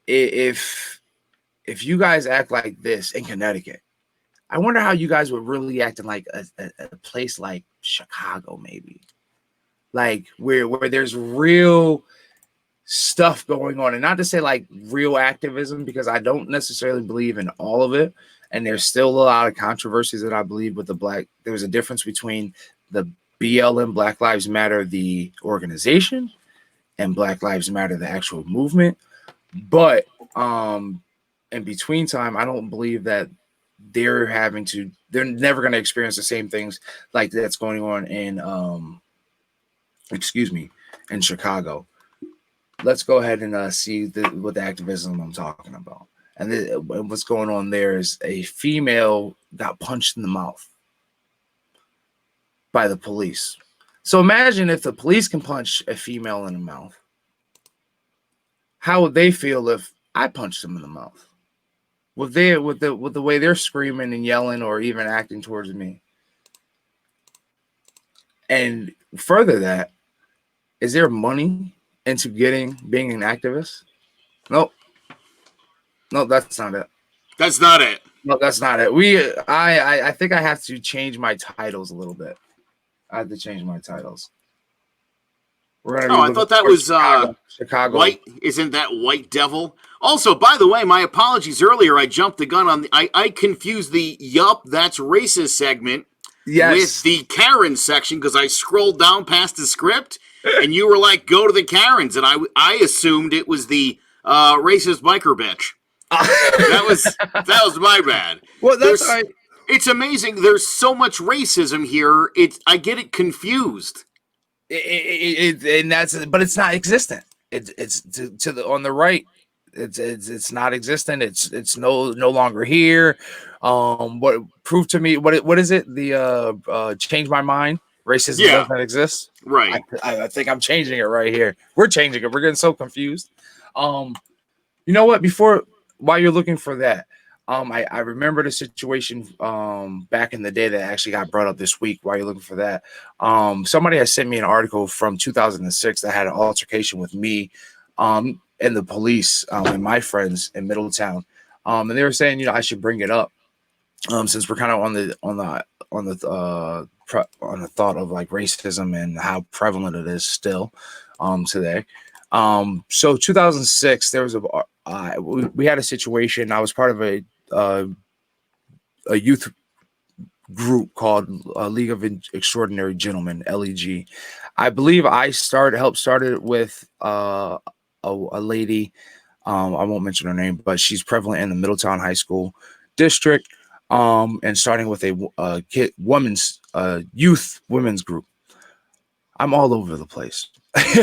if you guys act like this in Connecticut, I wonder how you guys would really act in like a place like Chicago, maybe, like where there's real stuff going on. And not to say like real activism, because I don't necessarily believe in all of it, and there's still a lot of controversies that I believe with there's a difference between the BLM, Black Lives Matter, the organization, and Black Lives Matter, the actual movement. But in between time, I don't believe that they're never going to experience the same things like that's going on in in Chicago. Let's go ahead and see what the activism I'm talking about. And what's going on there is a female got punched in the mouth by the police. So imagine if the police can punch a female in the mouth. How would they feel if I punched them in the mouth? With the way they're screaming and yelling or even acting towards me? And further that, is there money into being an activist? Nope. No, that's not it. That's not it. No, that's not it. I think I have to change my titles a little bit. I have to change my titles. I thought that was Chicago. White. Isn't that White Devil? Also, by the way, my apologies earlier. I jumped the gun on I confused the "Yup, that's racist" segment with the Karen section because I scrolled down past the script and you were like, "Go to the Karens," and I assumed it was the racist biker bitch. that was my bad. Well, that's right. It's amazing. There's so much racism here. I get it confused. And but it's not existent. It's to the on the right. It's not existent. It's no longer here. What prove to me what is it? The change my mind. Racism doesn't exist. Right. I think I'm changing it right here. We're changing it. We're getting so confused. You know what? While you're looking for that, I remember the situation back in the day that actually got brought up this week. While you're looking for that, somebody has sent me an article from 2006 that had an altercation with me, and the police, and my friends in Middletown, and they were saying, I should bring it up, since we're kind of on the thought of like racism and how prevalent it is still, today. So 2006, there was we had a situation. I was part of a youth group called League of Extraordinary Gentlemen, LEG. I believe I helped start it with a lady. I won't mention her name, but she's prevalent in the Middletown High School district. And starting with a youth women's group. I'm all over the place.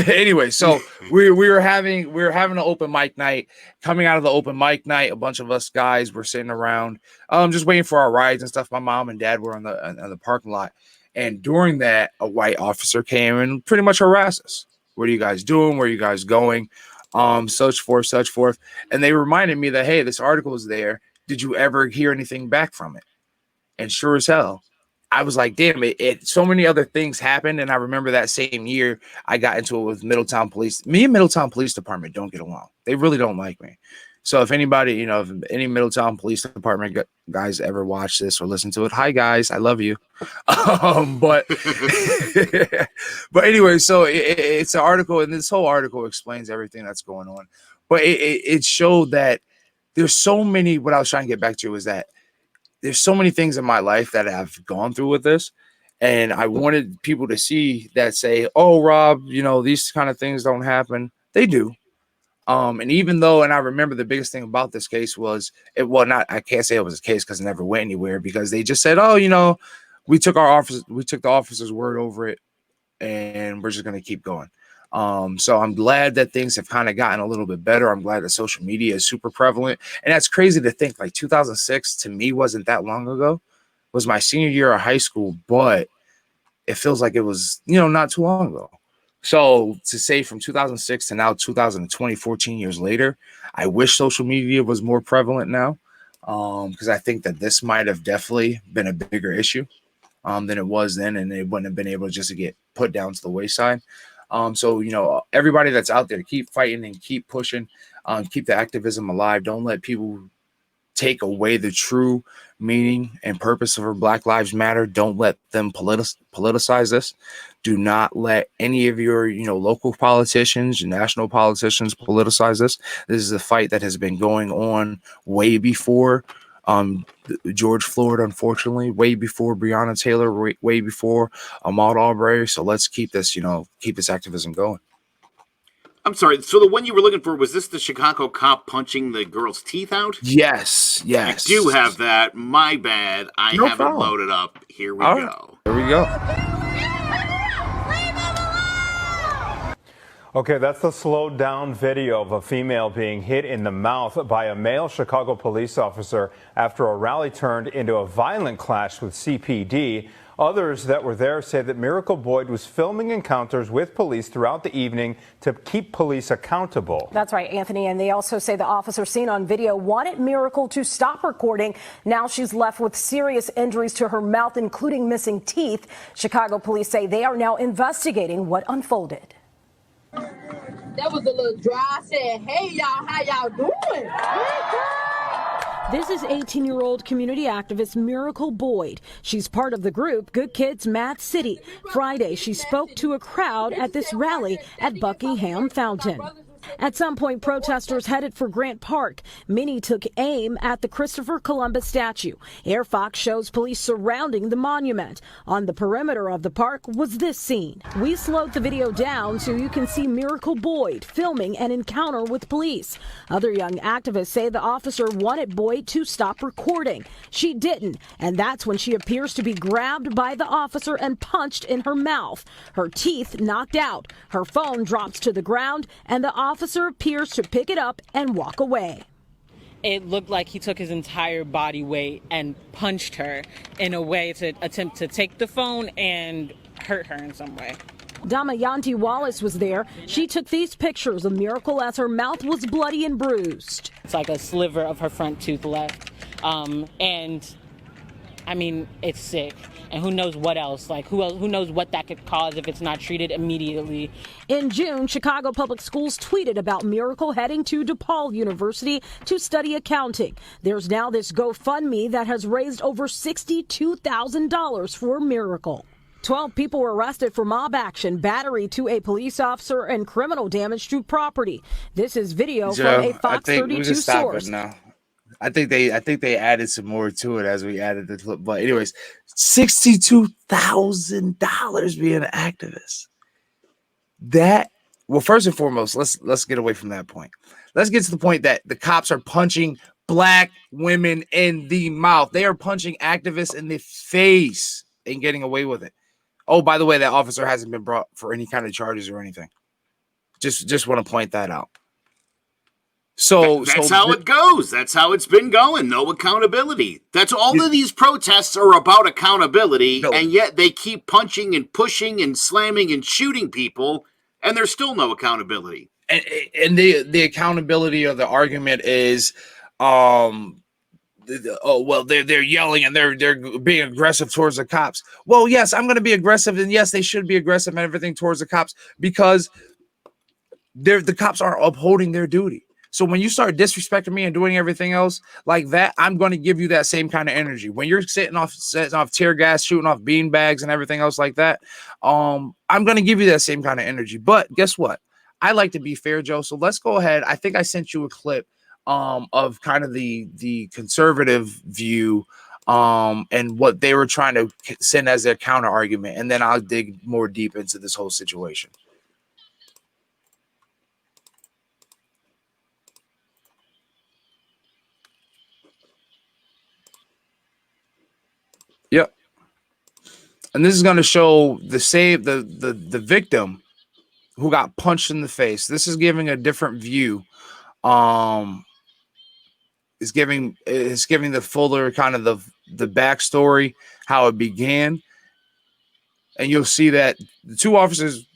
Anyway, so we were having an open mic night. Coming out of the open mic night, a bunch of us guys were sitting around, just waiting for our rides and stuff. My mom and dad were on the parking lot, and during that, a white officer came and pretty much harassed us. What are you guys doing? Where are you guys going? Such forth. And they reminded me that, hey, this article is there. Did you ever hear anything back from it? And sure as hell, I was like, damn it. So many other things happened. And I remember that same year I got into it with Middletown Police. Me and Middletown Police Department don't get along. They really don't like me. So if anybody, if any Middletown Police Department guys ever watch this or listen to it, hi guys, I love you. But anyway, so it's an article, and this whole article explains everything that's going on. But it showed that there's so many. What I was trying to get back to is that there's so many things in my life that I've gone through with this. And I wanted people to see that, say, oh, Rob, these kind of things don't happen. They do. And even though, and I remember the biggest thing about this case was I can't say it was a case because it never went anywhere, because they just said, oh, we took the officer's word over it, and we're just going to keep going. So I'm glad that things have kind of gotten a little bit better. I'm glad that social media is super prevalent. And that's crazy to think, like 2006 to me wasn't that long ago. It was my senior year of high school, but it feels like it was, not too long ago. So to say from 2006 to now 2020, 14 years later, I wish social media was more prevalent now, because I think that this might have definitely been a bigger issue than it was then, and it wouldn't have been able just to get put down to the wayside. So, everybody that's out there, keep fighting and keep pushing, keep the activism alive. Don't let people take away the true meaning and purpose of Black Lives Matter. Don't let them politicize this. Do not let any of your, local politicians, national politicians politicize this. This is a fight that has been going on way before George Floyd, unfortunately, way before Breonna Taylor, way before Ahmaud Arbery. So let's keep this activism going. I'm sorry. So the one you were looking for, was this the Chicago cop punching the girl's teeth out? Yes. I do have that. My bad. I No have problem. it loaded up. Here we go. Here we go. Okay, that's the slowed down video of a female being hit in the mouth by a male Chicago police officer after a rally turned into a violent clash with CPD. Others that were there say that Miracle Boyd was filming encounters with police throughout the evening to keep police accountable. That's right, Anthony. And they also say the officer seen on video wanted Miracle to stop recording. Now she's left with serious injuries to her mouth, including missing teeth. Chicago police say they are now investigating what unfolded. That was a little dry. I said, hey, y'all, how y'all doing? This is 18-year-old community activist Miracle Boyd. She's part of the group Good Kids Mad City. Friday, she spoke to a crowd at this rally at Buckingham Fountain. At some point, protesters headed for Grant Park. Many took aim at the Christopher Columbus statue. Air Fox shows police surrounding the monument. On the perimeter of the park was this scene. We slowed the video down so you can see Miracle Boyd filming an encounter with police. Other young activists say the officer wanted Boyd to stop recording. She didn't, and that's when she appears to be grabbed by the officer and punched in her mouth. Her teeth knocked out. Her phone drops to the ground, and the officer appears to pick it up and walk away. It looked like he took his entire body weight and punched her in a way to attempt to take the phone and hurt her in some way. Damayanti Wallace was there. She took these pictures of Miracle as her mouth was bloody and bruised. It's like a sliver of her front tooth left. And I mean, it's sick. And who knows what else? Like, who knows what that could cause if it's not treated immediately. In June, Chicago Public Schools tweeted about Miracle heading to DePaul University to study accounting. There's now this GoFundMe that has raised over $62,000 for Miracle. 12 people were arrested for mob action, battery to a police officer, and criminal damage to property. This is video from a Fox 32 source. I think they added some more to it as we added the clip. But anyways, $62,000 being an activist. Well, first and foremost, let's get away from that point. Let's get to the point that the cops are punching black women in the mouth. They are punching activists in the face and getting away with it. Oh, by the way, that officer hasn't been brought for any kind of charges or anything. Just want to point that out. So that's how it goes. That's how it's been going. No accountability. That's all of these protests are about, accountability, and yet they keep punching and pushing and slamming and shooting people, and there's still no accountability. And the accountability of the argument is, they're yelling and they're being aggressive towards the cops. Well, yes, I'm going to be aggressive, and yes, they should be aggressive and everything towards the cops because the cops are upholding their duty. So when you start disrespecting me and doing everything else like that, I'm going to give you that same kind of energy. When you're setting off tear gas, shooting off bean bags and everything else like that, I'm going to give you that same kind of energy. But guess what? I like to be fair, Joe. So let's go ahead. I think I sent you a clip of kind of the conservative view and what they were trying to send as their counter argument. And then I'll dig more deep into this whole situation. Yep. And this is going to show the victim who got punched in the face. This is giving a different view. It's giving the fuller kind of the backstory, how it began. And you'll see that these two officers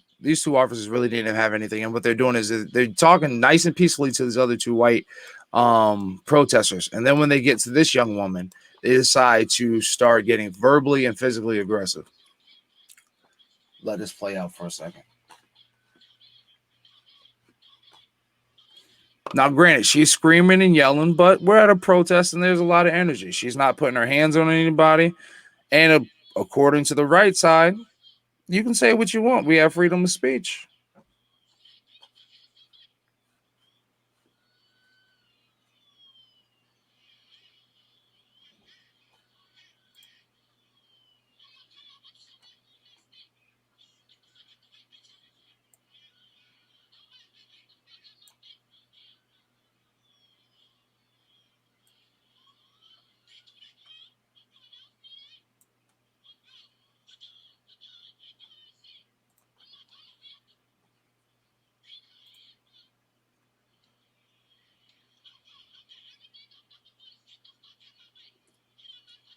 really didn't have anything. And what they're doing is they're talking nice and peacefully to these other two white protesters. And then when they get to this young woman, they decide to start getting verbally and physically aggressive. Let this play out for a second. Now, granted, she's screaming and yelling, but we're at a protest and there's a lot of energy. She's not putting her hands on anybody. And according to the right side, you can say what you want. We have freedom of speech.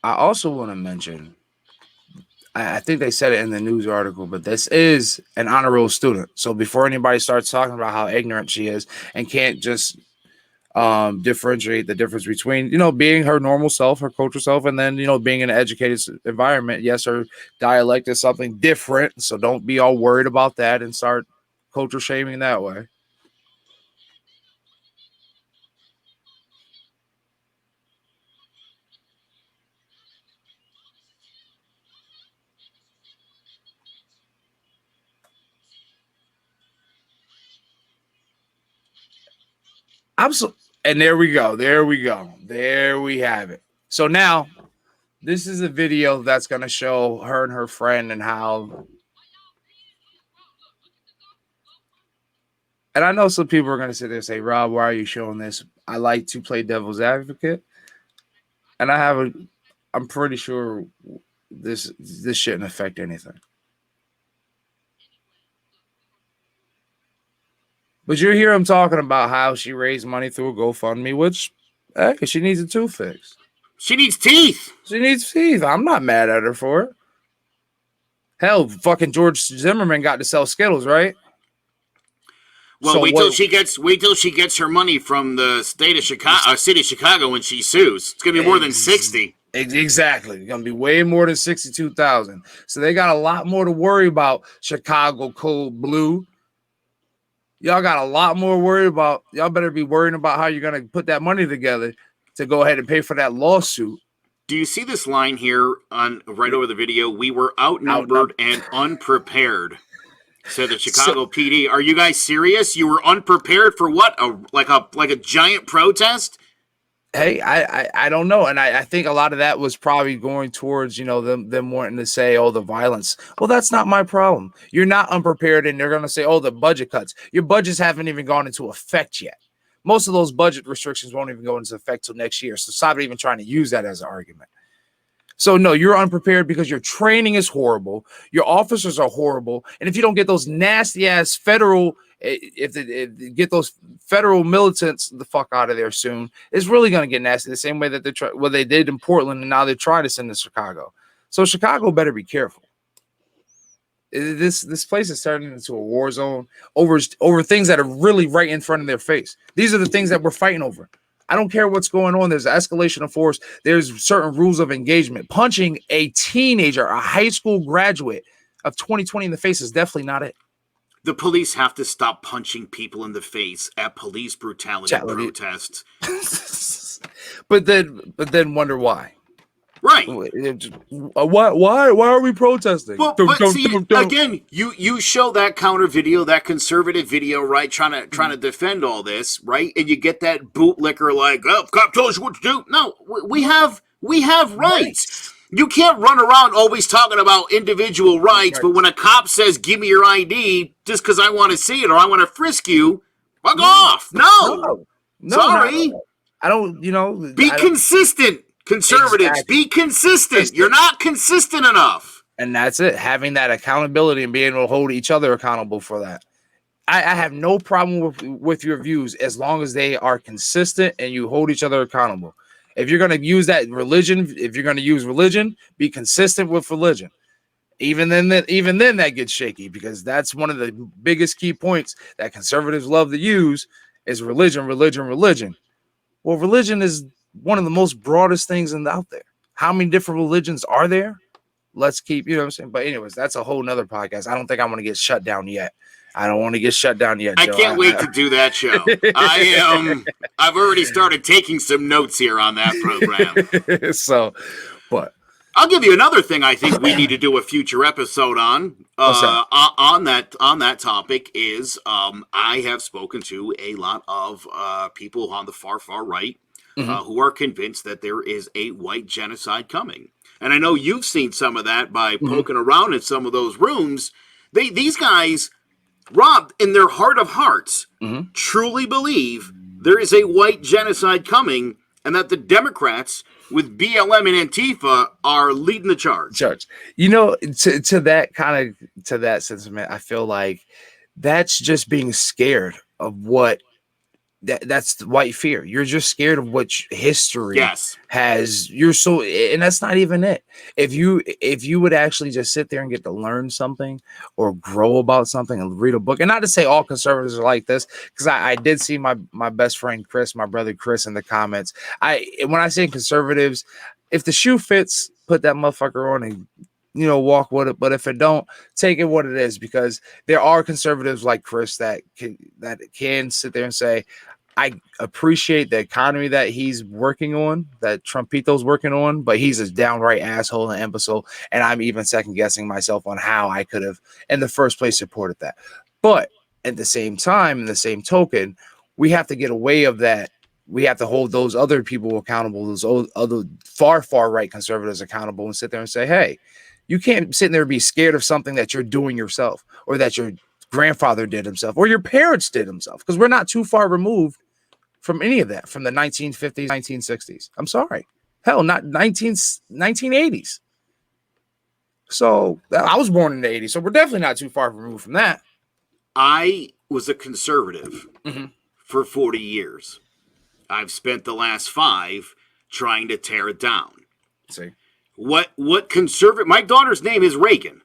I also want to mention, I think they said it in the news article, but this is an honor roll student. So before anybody starts talking about how ignorant she is and can't just differentiate the difference between, being her normal self, her cultural self, and then, being in an educated environment. Yes, her dialect is something different. So don't be all worried about that and start culture shaming that way. Absolutely. And there we go. There we go. There we have it. So now this is a video that's going to show her and her friend and how. And I know some people are going to sit there and say, Rob, why are you showing this? I like to play devil's advocate. And I'm pretty sure this shouldn't affect anything. But you hear him talking about how she raised money through a GoFundMe, which, hey, she needs a tooth fix. She needs teeth. She needs teeth. I'm not mad at her for it. Hell, fucking George Zimmerman got to sell Skittles, right? Well, so wait till she gets her money from the state of Chicago, city of Chicago, when she sues. It's gonna be more than 60. Exactly, it's gonna be way more than 62,000. So they got a lot more to worry about. Chicago Cold Blue. Y'all got a lot more worry about. Y'all better be worrying about how you're gonna put that money together to go ahead and pay for that lawsuit. Do you see this line here on right over the video? We were outnumbered and unprepared, said the Chicago PD. Are you guys serious? You were unprepared for what? Like a giant protest? Hey, I don't know. And I think a lot of that was probably going towards, them wanting to say, oh, the violence. Well, that's not my problem. You're not unprepared, and they're going to say, oh, the budget cuts. Your budgets haven't even gone into effect yet. Most of those budget restrictions won't even go into effect till next year. So stop even trying to use that as an argument. So no, you're unprepared because your training is horrible. Your officers are horrible. And if you don't get those nasty ass federal, if they get those federal militants the fuck out of there soon, it's really going to get nasty the same way that they did in Portland. And now they're trying to send to Chicago. So Chicago better be careful. This place is turning into a war zone over things that are really right in front of their face. These are the things that we're fighting over. I don't care what's going on. There's escalation of force. There's certain rules of engagement. Punching a teenager, a high school graduate of 2020 in the face is definitely not it. The police have to stop punching people in the face at police brutality protests. but then wonder why. Right. Why are we protesting? Well, again, you show that counter video, that conservative video, right? Trying to defend all this, right? And you get that bootlicker like, oh, cop told you what to do. No, we have rights. You can't run around always talking about individual rights, but when a cop says, give me your ID just because I want to see it or I want to frisk you, fuck off. No. Sorry. I don't, Be consistent. Conservatives, be consistent. You're not consistent enough. And that's it. Having that accountability and being able to hold each other accountable for that. I have no problem with your views as long as they are consistent and you hold each other accountable. If you're going to use that religion, if you're going to use religion, be consistent with religion. Even then that gets shaky because that's one of the biggest key points that conservatives love to use is religion. Well, religion is one of the most broadest things out there. How many different religions are there? Let's keep, you know what I'm saying? But anyways, that's a whole nother podcast. I don't think I'm going to get shut down yet. I don't want to get shut down yet, Joe. I can't wait to do that show. I've already started taking some notes here on that program. But I'll give you another thing I think we need to do a future episode on that topic is I have spoken to a lot of people on the far right who are convinced that there is a white genocide coming. And I know you've seen some of that by poking around in some of those rooms. These guys, Rob, in their heart of hearts, truly believe there is a white genocide coming and that the Democrats with BLM and Antifa are leading the charge. To that sentiment, I feel like that's just being scared of what that's white fear. You're just scared of what history has. And that's not even it. If you would actually just sit there and get to learn something or grow about something and read a book, and not to say all conservatives are like this, because I did see my best friend Chris, my brother Chris, in the comments. When I say conservatives, if the shoe fits, put that motherfucker on and walk with it. But if it don't, take it what it is, because there are conservatives like Chris that can sit there and say, I appreciate the economy that he's working on, that Trumpito's working on, but he's a downright asshole and imbecile. And I'm even second guessing myself on how I could have in the first place supported that. But at the same time, in the same token, we have to get away of that. We have to hold those other people accountable, those other far right conservatives accountable, and sit there and say, hey, you can't sit there and be scared of something that you're doing yourself, or that your grandfather did himself, or your parents did himself, because we're not too far removed from any of that, from the 1950s, 1960s. I'm sorry. Hell, not 1980s. So I was born in the 80s, so we're definitely not too far removed from that. I was a conservative for 40 years. I've spent the last 5 trying to tear it down. See, what conservative? My daughter's name is Reagan.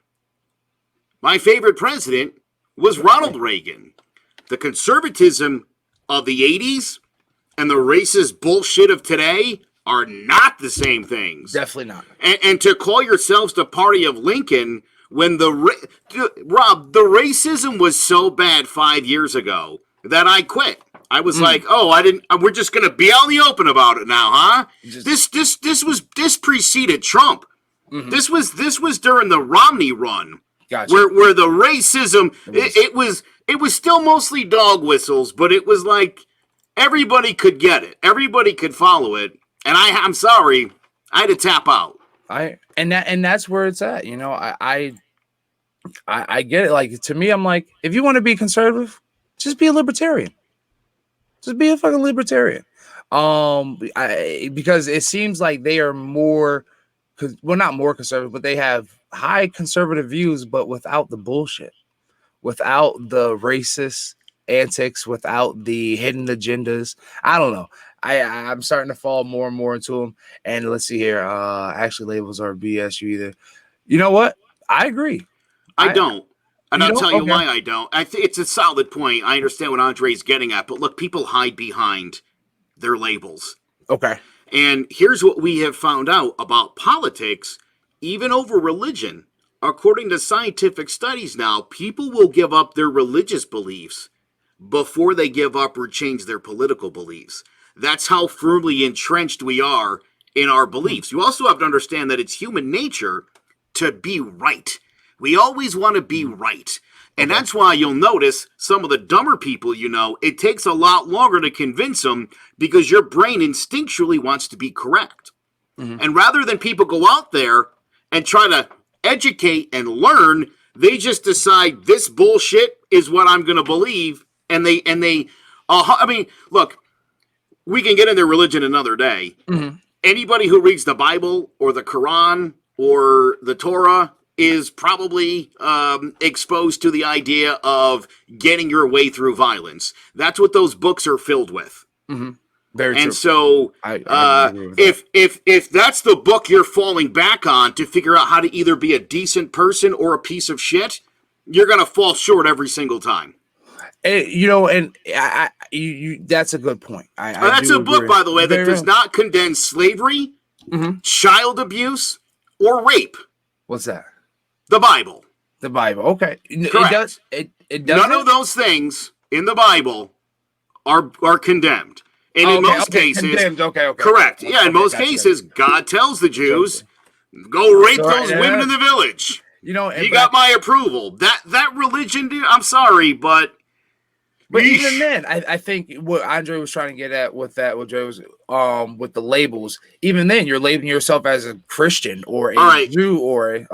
My favorite president was Ronald Reagan. The conservatism of the 80s and the racist bullshit of today are not the same things. Definitely not. And to call yourselves the party of Lincoln when Rob, the racism was so bad 5 years ago that I quit. I was like, we're just going to be out in the open about it now, huh? This preceded Trump. This was during the Romney run. Gotcha. Where the racism, it was still mostly dog whistles, but it was like everybody could get it. Everybody could follow it. And I'm sorry, I had to tap out. And that's where it's at. You know, I get it. Like, to me, I'm like, if you want to be conservative, just be a libertarian. Just be a fucking libertarian. Because it seems like they are more, well, not more conservative, but they have high conservative views, but without the bullshit, without the racist antics, without the hidden agendas. I don't know. I'm starting to fall more and more into them. And let's see here. Actually, labels are BS. You know what? I agree. I don't. And I'll tell you why I don't. I think it's a solid point. I understand what Andre's getting at, but look, people hide behind their labels. Okay. And here's what we have found out about politics, even over religion. According to scientific studies now, people will give up their religious beliefs before they give up or change their political beliefs. That's how firmly entrenched we are in our beliefs. You also have to understand that it's human nature to be right. We always want to be right. And that's why you'll notice some of the dumber people, it takes a lot longer to convince them because your brain instinctually wants to be correct. And rather than people go out there and try to educate and learn, they just decide this bullshit is what I'm going to believe. And look, we can get into religion another day. Anybody who reads the Bible or the Quran or the Torah is probably exposed to the idea of getting your way through violence. That's what those books are filled with. Very true. And so if that's the book you're falling back on to figure out how to either be a decent person or a piece of shit, you're going to fall short every single time. That's a good point. That's a book, by the way, that does not condemn slavery, child abuse, or rape. What's that? The Bible. The Bible. Okay. Correct. It does. None of those things in the Bible are condemned. And in most cases, condemned. Okay. Correct. In most cases, God tells the Jews, go rape those women in the village. You got my approval. That religion, dude, I'm sorry, but even then, I think what Andre was trying to get at with that, what Joe was with the labels, even then you're labeling yourself as a Christian or a Jew or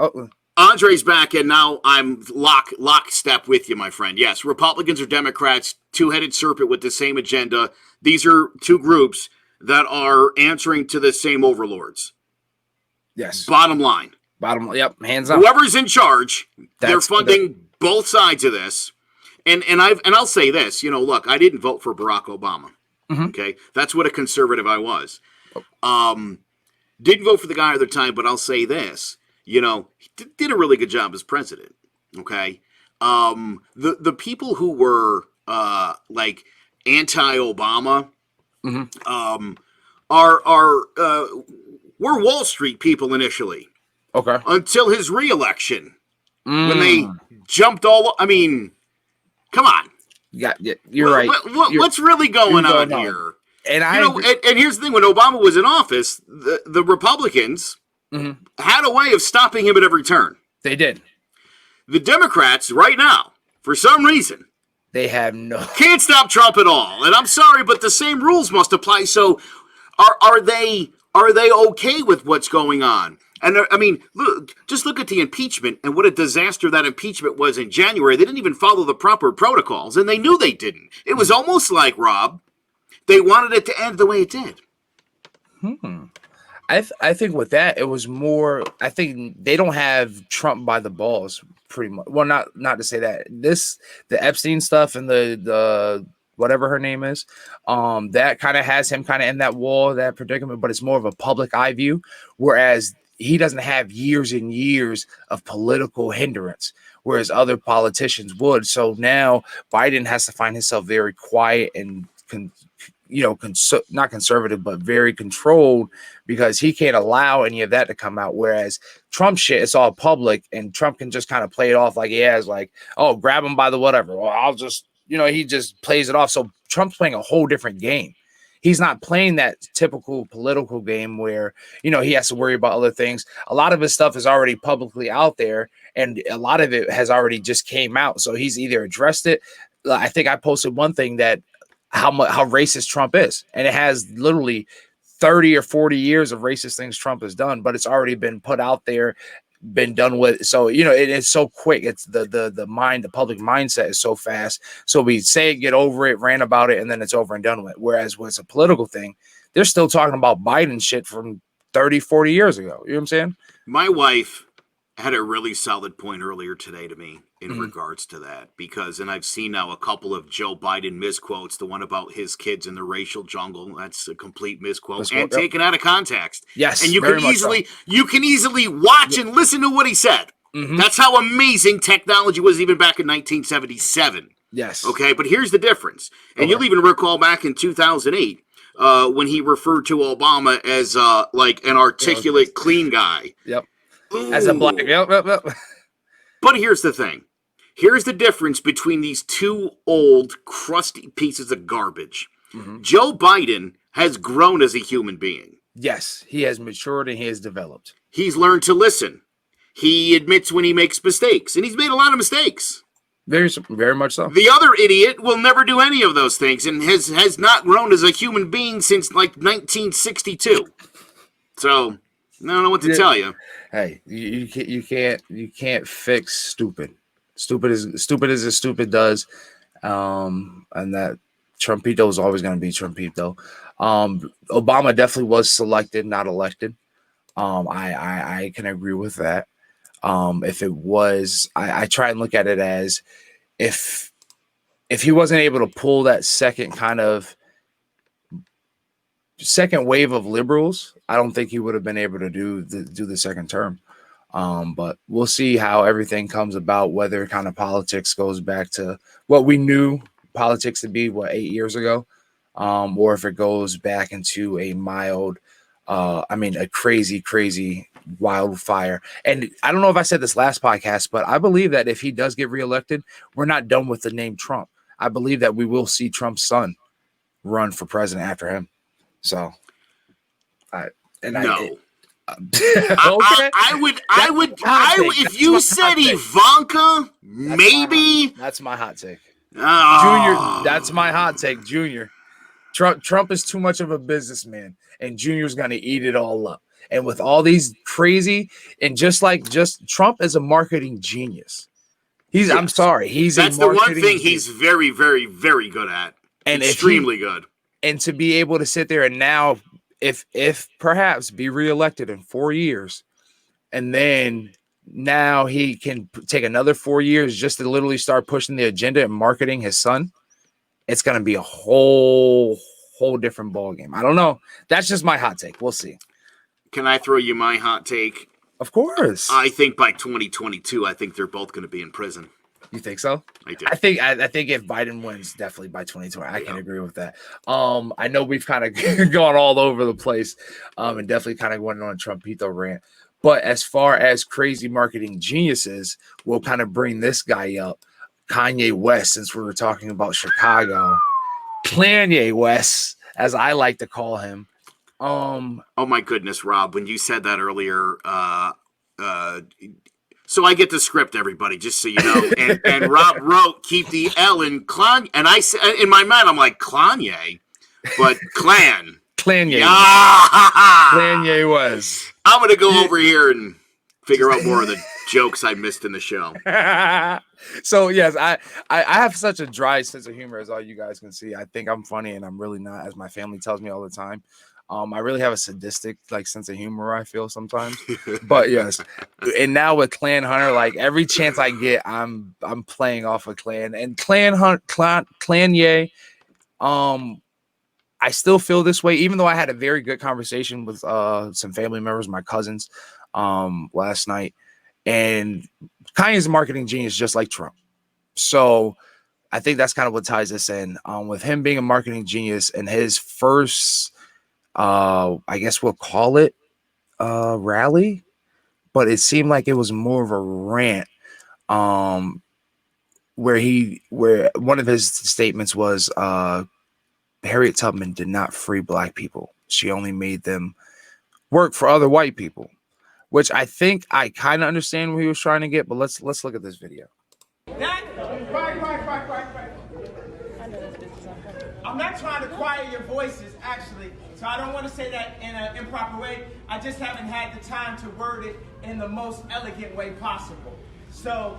Andre's back, and now I'm lockstep with you, my friend. Yes, Republicans or Democrats, two-headed serpent with the same agenda. These are two groups that are answering to the same overlords. Yes. Bottom line. Yep. Hands up. Whoever's in charge, they're funding both sides of this. And I'll say this. Look, I didn't vote for Barack Obama. Okay, that's what a conservative I was. Didn't vote for the guy at the time, but I'll say this. He did a really good job as president. Okay. The people who were like anti-Obama were Wall Street people initially. Okay. Until his re-election, when they jumped all. I mean, come on. Yeah, you're right. What's really going on here? And and here's the thing: when Obama was in office, the Republicans had a way of stopping him at every turn. They did. The Democrats, right now, for some reason, They have no Can't stop Trump at all. And I'm sorry, but the same rules must apply. So are they okay with what's going on? And I mean, just look at the impeachment and what a disaster that impeachment was in January. They didn't even follow the proper protocols, and they knew they didn't. It was almost like, Rob, they wanted it to end the way it did. I think with that, it was more. I think they don't have Trump by the balls, pretty much. Well, not to say that the Epstein stuff and the whatever her name is, that kind of has him kind of in that wall, that predicament. But it's more of a public eye view, whereas he doesn't have years and years of political hindrance, whereas other politicians would. So now Biden has to find himself very quiet and not conservative, but very controlled, because he can't allow any of that to come out. Whereas Trump shit, it's all public, and Trump can just kind of play it off like he has, like, oh, grab him by the whatever. Well, I'll just, he just plays it off. So Trump's playing a whole different game. He's not playing that typical political game where, he has to worry about other things. A lot of his stuff is already publicly out there, and a lot of it has already just came out. So he's either addressed it. I think I posted one thing that how racist Trump is, and it has literally 30 or 40 years of racist things Trump has done, but it's already been put out there, been done with. So it's so quick. It's the public mindset is so fast. So we say it, get over it, rant about it, and then it's over and done with. Whereas when it's a political thing, they're still talking about Biden shit from 30, 40 years ago. You know what I'm saying? My wife had a really solid point earlier today to me in regards to that, because, and I've seen now a couple of Joe Biden misquotes, the one about his kids in the racial jungle. That's a complete misquote and taken out of context. Yes. And you can easily watch and listen to what he said. That's how amazing technology was even back in 1977. Yes. Okay. But here's the difference. And you'll even recall back in 2008, when he referred to Obama as like an articulate, clean guy. Yep. Ooh. As a black. Yep. But here's the thing. Here's the difference between these two old, crusty pieces of garbage. Joe Biden has grown as a human being. Yes, he has matured and he has developed. He's learned to listen. He admits when he makes mistakes, and he's made a lot of mistakes. Very, very much so. The other idiot will never do any of those things and has not grown as a human being since like 1962. So I don't know what to tell you. Hey, you can't fix stupid. Stupid as a stupid does, and that Trumpito is always going to be Trumpito. Obama definitely was selected, not elected. I can agree with that. If it was, I try and look at it as if he wasn't able to pull that second wave of liberals, I don't think he would have been able to do the second term. But we'll see how everything comes about, whether kind of politics goes back to what we knew politics to be, 8 years ago, or if it goes back into a mild, a crazy wildfire. And I don't know if I said this last podcast, but I believe that if he does get reelected, we're not done with the name Trump. I believe that we will see Trump's son run for president after him. So, no. Okay. I would. If you said Ivanka, maybe. That's my hot take. Oh. Junior, that's my hot take. Junior, Trump is too much of a businessman, and Junior's gonna eat it all up. And with all these crazy, and just Trump is a marketing genius. I'm sorry, that's the one thing he's very, very, very good at, and extremely good. And to be able to sit there and now, if perhaps be reelected in 4 years, and then now he can take another 4 years just to literally start pushing the agenda and marketing his son, it's going to be a whole different ball game. I don't know. That's just my hot take. We'll see. Can I throw you my hot take? Of course. I think by 2022, I think they're both going to be in prison. You think so? I do. I think if Biden wins, definitely by 2020, I can agree with that. I know we've kind of gone all over the place, and definitely kind of went on a Trumpito rant. But as far as crazy marketing geniuses, we'll kind of bring this guy up, Kanye West, since we were talking about Chicago. Kanye West, as I like to call him. Oh my goodness, Rob! When you said that earlier, So I get the script, everybody, just so you know. And Rob wrote, keep the L in Clan. And I said, in my mind, I'm like, Klanye, but Clan. Klanye. Yeah. Klanye was. I'm going to go over here and figure out more of the jokes I missed in the show. So, yes, I have such a dry sense of humor, as all you guys can see. I think I'm funny, and I'm really not, as my family tells me all the time. I really have a sadistic sense of humor, I feel sometimes. But yes, and now with Clan Hunter, like every chance I get, I'm playing off of Clan and Klanye. I still feel this way, even though I had a very good conversation with some family members, my cousins, last night. And Kanye's a marketing genius, just like Trump. So I think that's kind of what ties this in. With him being a marketing genius and his first, I guess we'll call it rally, but it seemed like it was more of a rant. Where one of his statements was, Harriet Tubman did not free black people. She only made them work for other white people, which I think I kind of understand what he was trying to get. But let's look at this video. I'm not trying to quiet your voices, actually, so I don't want to say that in an improper way. I just haven't had the time to word it in the most elegant way possible. So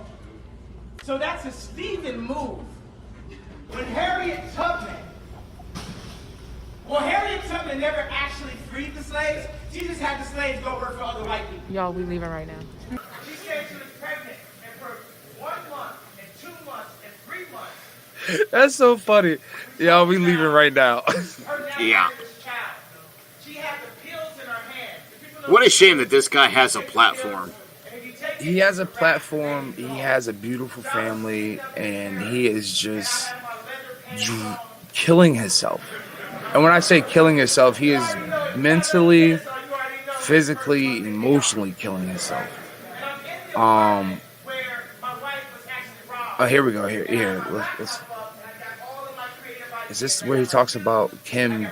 that's a Stephen move. When Harriet Tubman never actually freed the slaves. She just had the slaves go work for other white people. Y'all, we leaving right now. She said she was pregnant, and for 1 month, and 2 months, and 3 months. That's so funny. Y'all, we leaving right now. Yeah. What a shame that this guy has a platform. He has a platform. He has a beautiful family, and he is just killing himself. And when I say killing himself, he is mentally, physically, emotionally killing himself. Here we go. Here. Is this where he talks about Kim?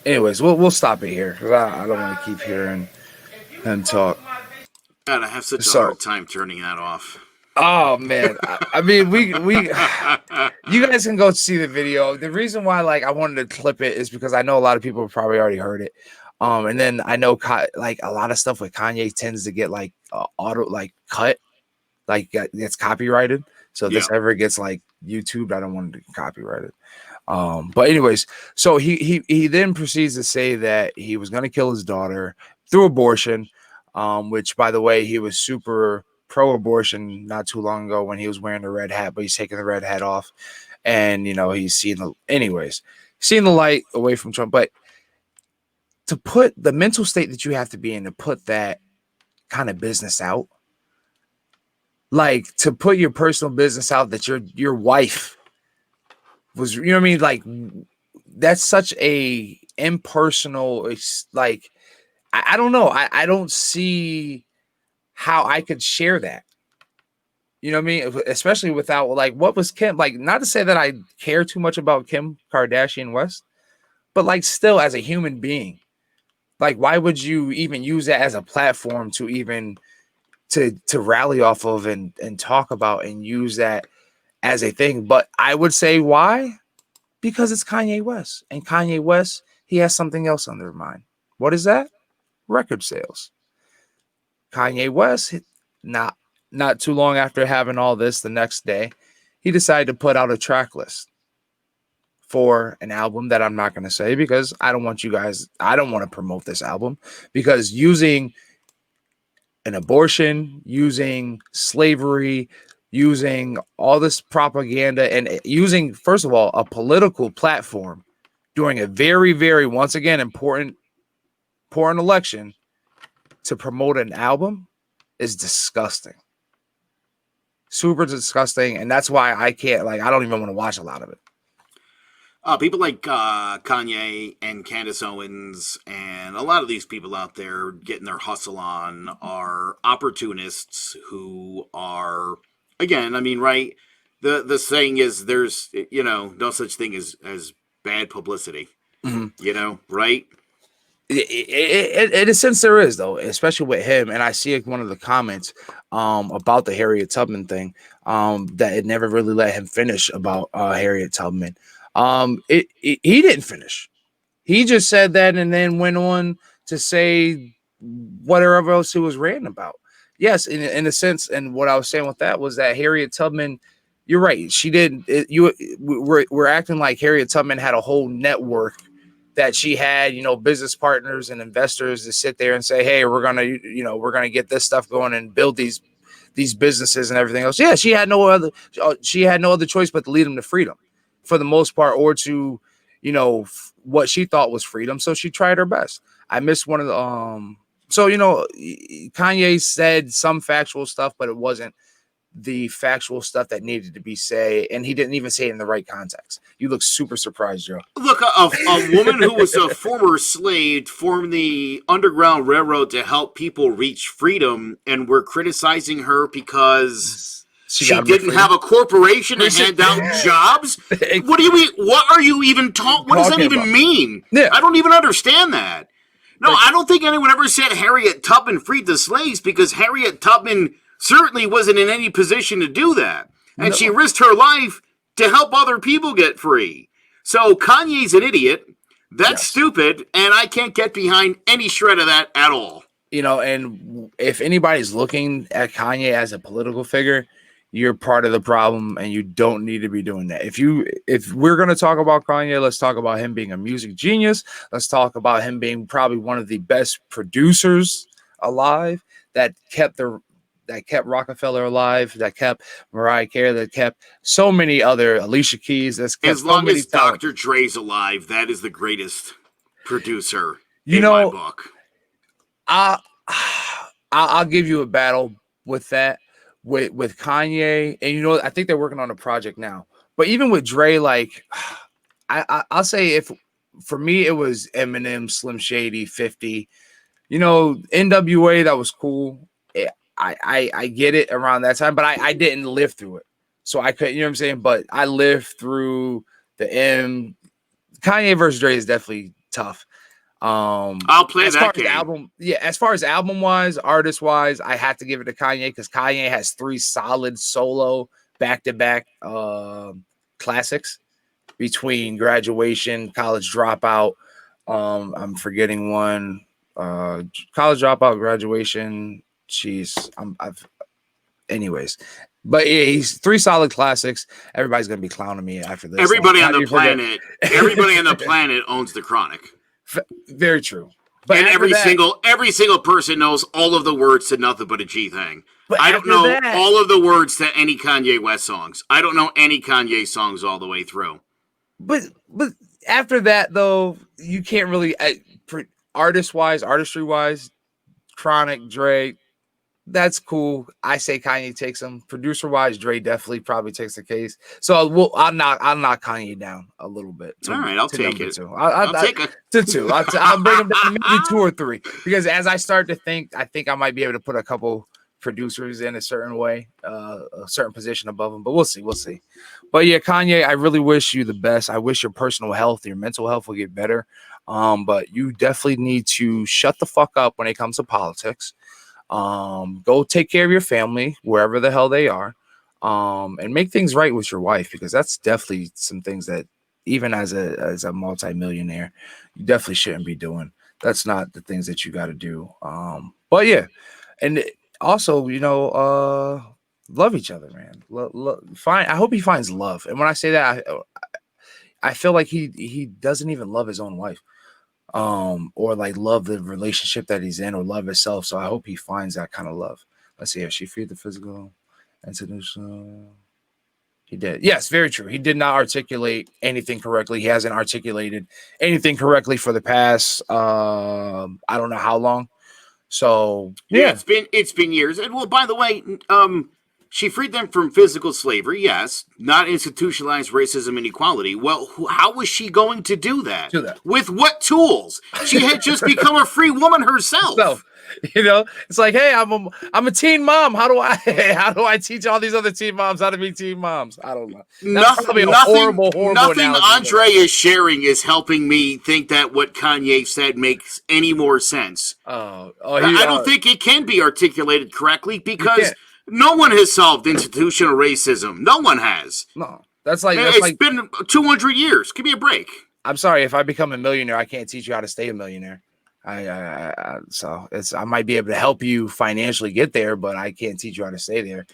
Anyways, we'll stop it here because I don't want to keep hearing him talk. God, I have such a hard time turning that off. Oh man, I mean, we you guys can go see the video. The reason why I wanted to clip it is because I know a lot of people have probably already heard it. And then I know a lot of stuff with Kanye tends to get auto cut, gets copyrighted. So if this ever gets YouTube, I don't want it to get copyrighted. But anyways, so he then proceeds to say that he was going to kill his daughter through abortion, which, by the way, he was super pro-abortion not too long ago when he was wearing the red hat, but he's taking the red hat off, and he's seeing the light away from Trump. But to put the mental state that you have to be in to put that kind of business out, to put your personal business out that your wife was, that's such a impersonal, I don't know. I don't see how I could share that. You know what I mean? Especially without what was Kim, not to say that I care too much about Kim Kardashian West, but still as a human being, why would you even use that as a platform to even to rally off of and talk about and use that as a thing? But I would say why? Because it's Kanye West, and Kanye West, he has something else on their mind. What is that? Record sales. Kanye West, not too long after having all this, the next day, he decided to put out a track list for an album that I'm not going to say because I don't want to promote this album, because using an abortion, using slavery, using all this propaganda, and using, first of all, a political platform during a very, very, once again, important election to promote an album is disgusting. Super disgusting. And that's why I can't, I don't even want to watch a lot of it. People like Kanye and Candace Owens and a lot of these people out there getting their hustle on are opportunists who are, again, right? The saying is there's, no such thing as bad publicity, right? In a sense, there is though, especially with him. And I see one of the comments about the Harriet Tubman thing that it never really let him finish about Harriet Tubman. He didn't finish. He just said that and then went on to say whatever else he was ranting about. Yes, in a sense, and what I was saying with that was that Harriet Tubman, you're right. She didn't. We're acting like Harriet Tubman had a whole network that she had, business partners and investors to sit there and say, hey, we're gonna get this stuff going and build these businesses and everything else. Yeah, she had no other choice but to lead them to freedom for the most part, or to, what she thought was freedom. So she tried her best. I missed one of the so Kanye said some factual stuff, but it wasn't the factual stuff that needed to be said, and he didn't even say it in the right context. You look super surprised, Joe. Look, a woman who was a former slave formed the Underground Railroad to help people reach freedom, and we're criticizing her because she didn't have a corporation to hand out jobs. What do you mean? What are you even talking? What does that even mean? Yeah. I don't even understand that. No, I don't think anyone ever said Harriet Tubman freed the slaves, because Harriet Tubman certainly wasn't in any position to do that. And she risked her life to help other people get free. So Kanye's an idiot. That's stupid. And I can't get behind any shred of that at all. And if anybody's looking at Kanye as a political figure, you're part of the problem, and you don't need to be doing that. If we're going to talk about Kanye, let's talk about him being a music genius. Let's talk about him being probably one of the best producers alive that kept Rockefeller alive, that kept Mariah Carey, that kept so many other Alicia Keys. That's kept as long as Dr. Dre's alive, that is the greatest producer in my book. I'll give you a battle with that. With Kanye, and I think they're working on a project now. But even with Dre, like I'll say, if for me it was Eminem, Slim Shady, 50, NWA, that was cool. I get it around that time, but I didn't live through it, so I couldn't. You know what I'm saying? But I lived through the Kanye versus Dre is definitely tough. I'll play that game. As far as album wise, artist wise, I have to give it to Kanye, because Kanye has 3 solid solo back-to-back classics between Graduation, College Dropout. I'm forgetting one. College Dropout, Graduation. Anyways. But yeah, he's 3 solid classics. Everybody's gonna be clowning me after this. Everybody on the planet owns The Chronic. Very true. But and every single person knows all of the words to Nothing But a G Thing. But I don't know all of the words to any Kanye West songs. I don't know any Kanye songs all the way through. But after that, though, you can't really artistry wise, Chronic, Dre, that's cool. I say Kanye takes them. Producer wise, Dre definitely probably takes the case. So I'll knock Kanye down a little bit. All right, I'll take it. I'll take it to 2. I'll bring him down to maybe 2 or 3, because as I start to think, I think I might be able to put a couple producers in a certain way, a certain position above him. But we'll see. But yeah, Kanye, I really wish you the best. I wish your personal health, your mental health will get better. But you definitely need to shut the fuck up when it comes to politics. Go take care of your family wherever the hell they are, and make things right with your wife, because that's definitely some things that even as a multimillionaire, you definitely shouldn't be doing. That's not the things that you got to do. But yeah, and also, love each other, man. I hope he finds love. And when I say that, I feel like he doesn't even love his own wife. Or like love the relationship that he's in, or love himself. So I hope he finds that kind of love. Let's see. Has she freed the physical institutional? He did. Yes, very true. He did not articulate anything correctly. He hasn't articulated anything correctly for the past I don't know how long. So yeah, it's been years. And well, by the way, She freed them from physical slavery, yes, not institutionalized racism and equality. Well, how was she going to do that? With what tools? She had just become a free woman herself. So, it's like, hey, I'm a teen mom. How do I teach all these other teen moms how to be teen moms? I don't know. Nothing horrible Andre is sharing is helping me think that what Kanye said makes any more sense. I don't think it can be articulated correctly because no one has solved institutional racism. No one has. No, it's been 200 years. Give me a break. I'm sorry, if I become a millionaire, I can't teach you how to stay a millionaire. So I might be able to help you financially get there, but I can't teach you how to stay there.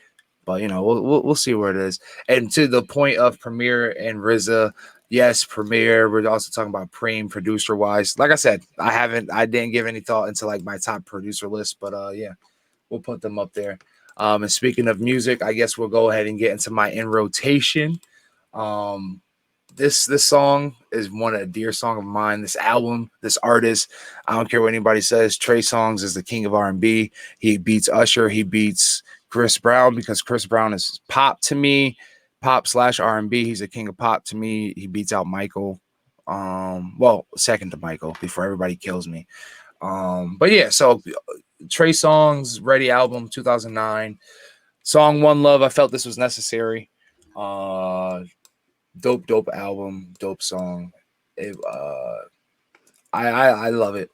But we'll see where it is. And to the point of Premier and RZA, yes, Premier. We're also talking about Preem producer wise. Like I said, I didn't give any thought into like my top producer list, but yeah, we'll put them up there. And speaking of music, I guess we'll go ahead and get into my in rotation. This song is a dear song of mine. This album, this artist, I don't care what anybody says. Trey Songz is the king of R&B. He beats Usher. He beats Chris Brown because Chris Brown is pop to me, pop/R&B. He's the king of pop to me. He beats out Michael. Second to Michael before everybody kills me. But yeah, so Trey Songz, Ready album, 2009. Song One Love. I felt this was necessary. Dope album, dope song. I love it.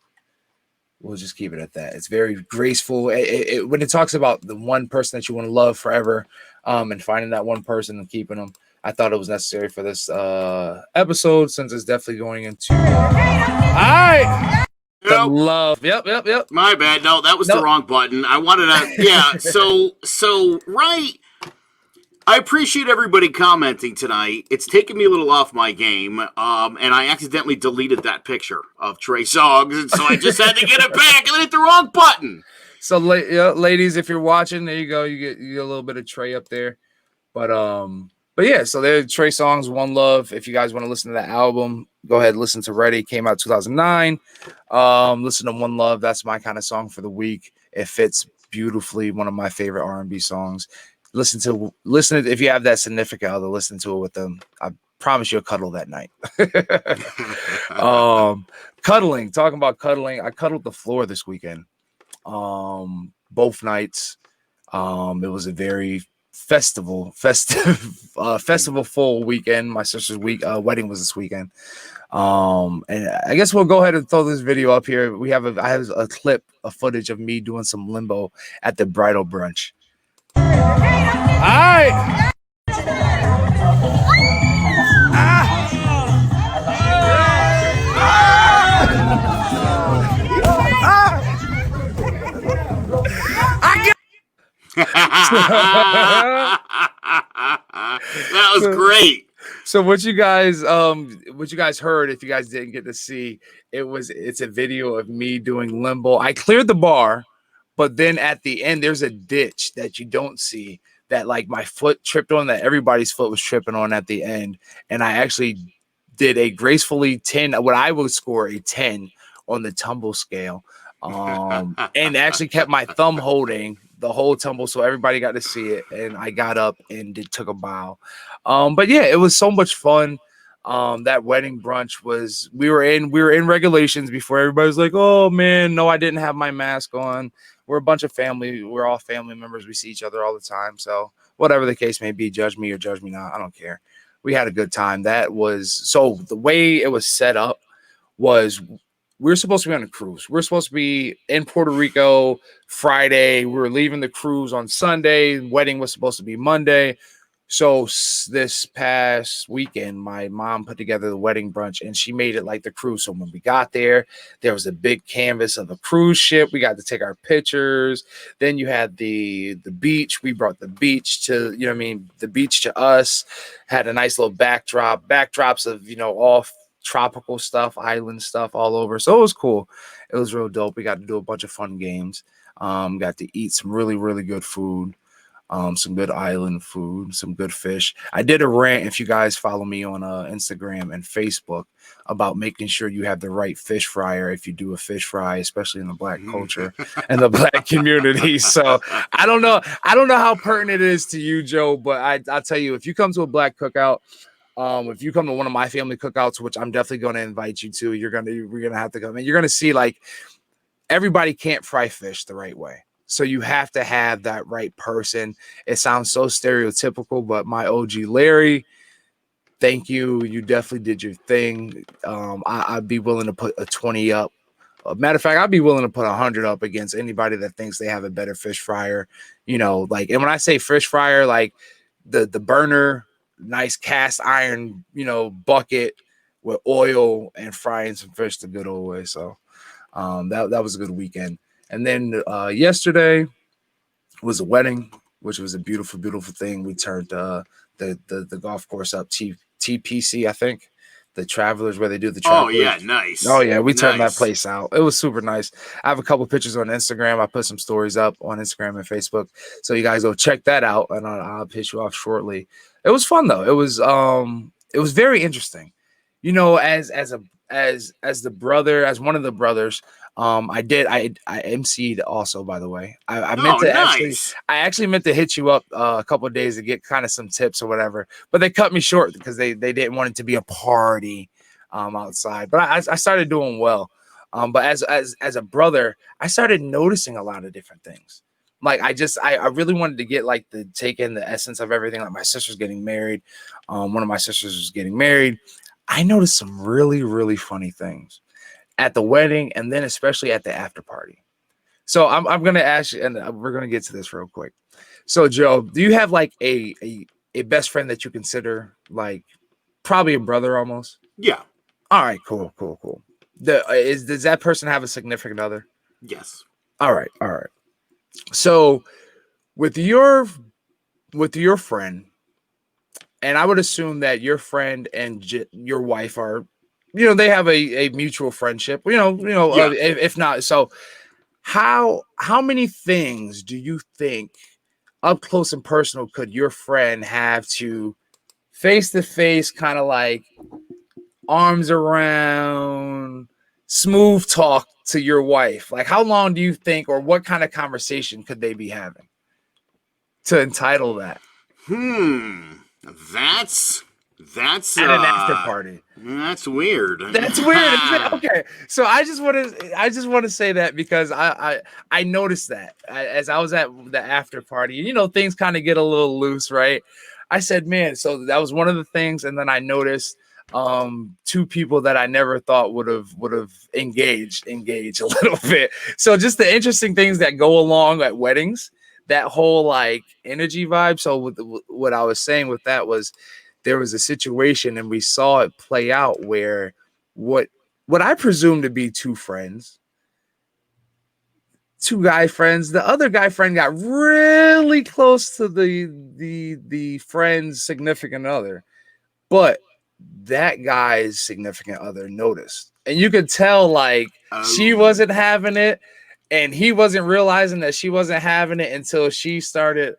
We'll just keep it at that. It's very graceful. When it talks about the one person that you want to love forever, and finding that one person and keeping them, I thought it was necessary for this episode since it's definitely going into love. Yep. My bad. No, that was the wrong button. I wanted to. Yeah. So right. I appreciate everybody commenting tonight. It's taken me a little off my game, and I accidentally deleted that picture of Trey Songz, and so I just had to get it back and hit the wrong button. So, ladies, if you're watching, there you go. You get a little bit of Trey up there, but yeah. So there's Trey Songz, One Love. If you guys want to listen to that album, go ahead and listen to Ready. Came out 2009. Listen to One Love. That's my kind of song for the week. It fits beautifully. One of my favorite R&B songs. Listen to if you have that significant other, listen to it with them. I promise you'll cuddle that night. Cuddling, talking about cuddling. I cuddled the floor this weekend. Both nights. It was a very festive full weekend. My sister's wedding was this weekend. And I guess we'll go ahead and throw this video up here. I have a clip of footage of me doing some limbo at the bridal brunch. All right. That was great. So what you guys heard, if you guys didn't get to see, it's a video of me doing limbo. I cleared the bar, but then at the end there's a ditch that you don't see that like my foot tripped on, that everybody's foot was tripping on at the end, and I actually did a gracefully 10, what I would score a 10 on the tumble scale, and actually kept my thumb holding the whole tumble so everybody got to see it, and I got up and took a bow. But yeah, it was so much fun. That wedding brunch was, we were in regulations before everybody was like, oh man, no, I didn't have my mask on. We're a bunch of family. We're all family members. We see each other all the time. So whatever the case may be, judge me or judge me not, I don't care. We had a good time. So the way it was set up was we were supposed to be on a cruise. We were supposed to be in Puerto Rico Friday. We were leaving the cruise on Sunday. Wedding was supposed to be Monday. So this past weekend, my mom put together the wedding brunch, and she made it like the cruise. So when we got there was a big canvas of a cruise ship. We got to take our pictures. Then you had the beach. We brought the beach to, the beach to us. Had a nice little backdrops of, all tropical stuff, island stuff all over. So it was cool. It was real dope. We got to do a bunch of fun games. Got to eat some really, really good food. some good island food, some good fish. I did a rant, if you guys follow me on Instagram and Facebook, about making sure you have the right fish fryer if you do a fish fry, especially in the Black culture and the Black community. So I don't know how pertinent it is to you, Joe, but I'll tell you, if you come to a Black cookout, if you come to one of my family cookouts, which I'm definitely going to invite you to, we're gonna have to come, and you're gonna see, like, everybody can't fry fish the right way. So you have to have that right person. It sounds so stereotypical, but my OG Larry, thank you. You definitely did your thing. I'd be willing to put a 20 up. Matter of fact, I'd be willing to put 100 up against anybody that thinks they have a better fish fryer. Like, and when I say fish fryer, like the burner, nice cast iron, bucket with oil and frying some fish the good old way. So that was a good weekend. And then yesterday was a wedding, which was a beautiful, beautiful thing. We turned the golf course up TPC, I think, the Travelers, where they do the Travelers. Oh yeah, nice. Oh yeah, we turned that place out. It was super nice. I have a couple pictures on Instagram. I put some stories up on Instagram and Facebook, so you guys go check that out, and I'll piss you off shortly. It was fun though. It was very interesting. As the brother, as one of the brothers, I emceed also, by the way. I meant to actually meant to hit you up a couple of days to get kind of some tips or whatever, but they cut me short because they didn't want it to be a party outside. But I started doing well. But as a brother, I started noticing a lot of different things. Like I really wanted to get like take in the essence of everything. Like my sister's getting married. One of my sisters was getting married. I noticed some really, really funny things at the wedding, and then especially at the after party. So I'm gonna ask you, and we're gonna get to this real quick. So Joe, do you have like a best friend that you consider like probably a brother almost? Yeah. All right, cool. Does that person have a significant other? Yes. All right. So with your friend, and I would assume that your friend and your wife are, they have a mutual friendship, yeah. If not, so how many things do you think up close and personal could your friend have to face to face, kind of like arms around, smooth talk to your wife? Like, how long do you think, or what kind of conversation could they be having to entitle that? That's at an after party. That's weird. That's weird. Okay, so I just want to say that because I noticed that as I was at the after party. Things kind of get a little loose, right? I said, man, so that was one of the things, and then I noticed two people that I never thought would have engaged a little bit. So just the interesting things that go along at weddings, that whole like energy vibe. So what I was saying with that was, there was a situation, and we saw it play out where what I presume to be two guy friends, the other guy friend got really close to the friend's significant other, but that guy's significant other noticed, and you could tell like she wasn't having it, and he wasn't realizing that she wasn't having it until she started.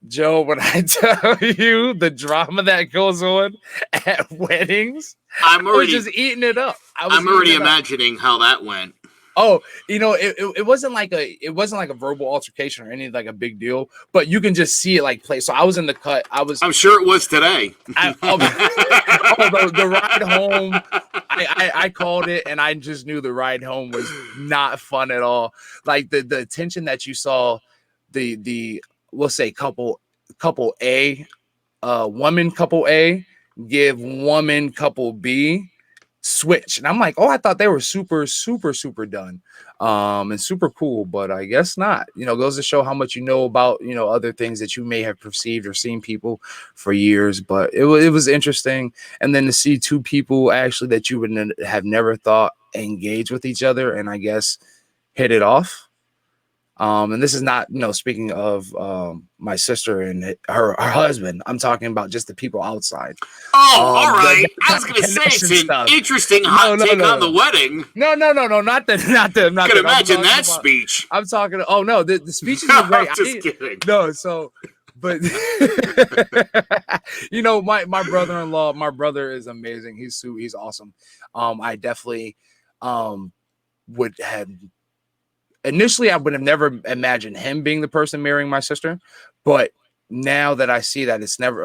Joe, when I tell you the drama that goes on at weddings, I was just eating it up. I'm already imagining how that went. Oh, it wasn't like a verbal altercation or anything like a big deal, but you can just see it like play. So I was in the cut. I'm sure it was today. The ride home, I called it, and I just knew the ride home was not fun at all. Like the attention that you saw, we'll say couple A, woman couple A give woman couple B switch, and I'm like, oh, I thought they were super done, and super cool, but I guess not. Goes to show how much about other things that you may have perceived or seen people for years. But it was interesting, and then to see two people actually that you would have never thought engage with each other, and I guess hit it off. And this is not, speaking of my sister and her husband. I'm talking about just the people outside. Oh, all right. I was going to say it's an interesting hot take on the wedding. No, not them. I can imagine that speech. I'm talking. Oh no, the speeches are great. I'm just kidding. No, so But my brother-in-law, my brother is amazing. He's awesome. I definitely would have initially I would have never imagined him being the person marrying my sister, but now that I see that it's never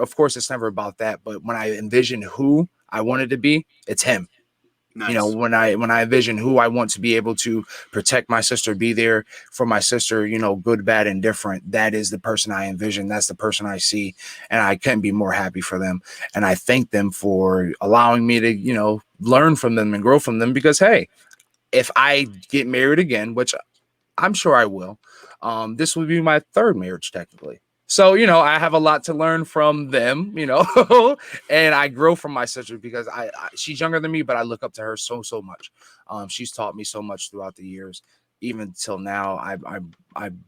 about that, but when I envision who I wanted to be, it's him. Nice. When I envision who I want to be able to protect my sister, be there for my sister, good, bad, and different. That is the person I envision. That's the person I see. And I couldn't be more happy for them. And I thank them for allowing me to, learn from them and grow from them, because, hey, if I get married again, which I'm sure I will, this would be my third marriage technically. So, I have a lot to learn from them, and I grow from my sister because she's younger than me, but I look up to her so much. She's taught me so much throughout the years. Even till now, I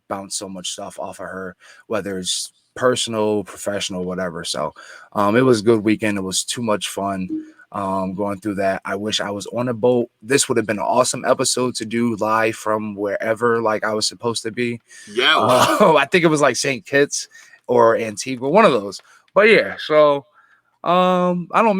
bounce so much stuff off of her, whether it's personal, professional, whatever. So it was a good weekend. It was too much fun going through that. I wish I was on a boat. This would have been an awesome episode to do live from wherever like I was supposed to be. Yeah. I think it was like St. Kitts or Antigua, one of those. But yeah, so I don't know,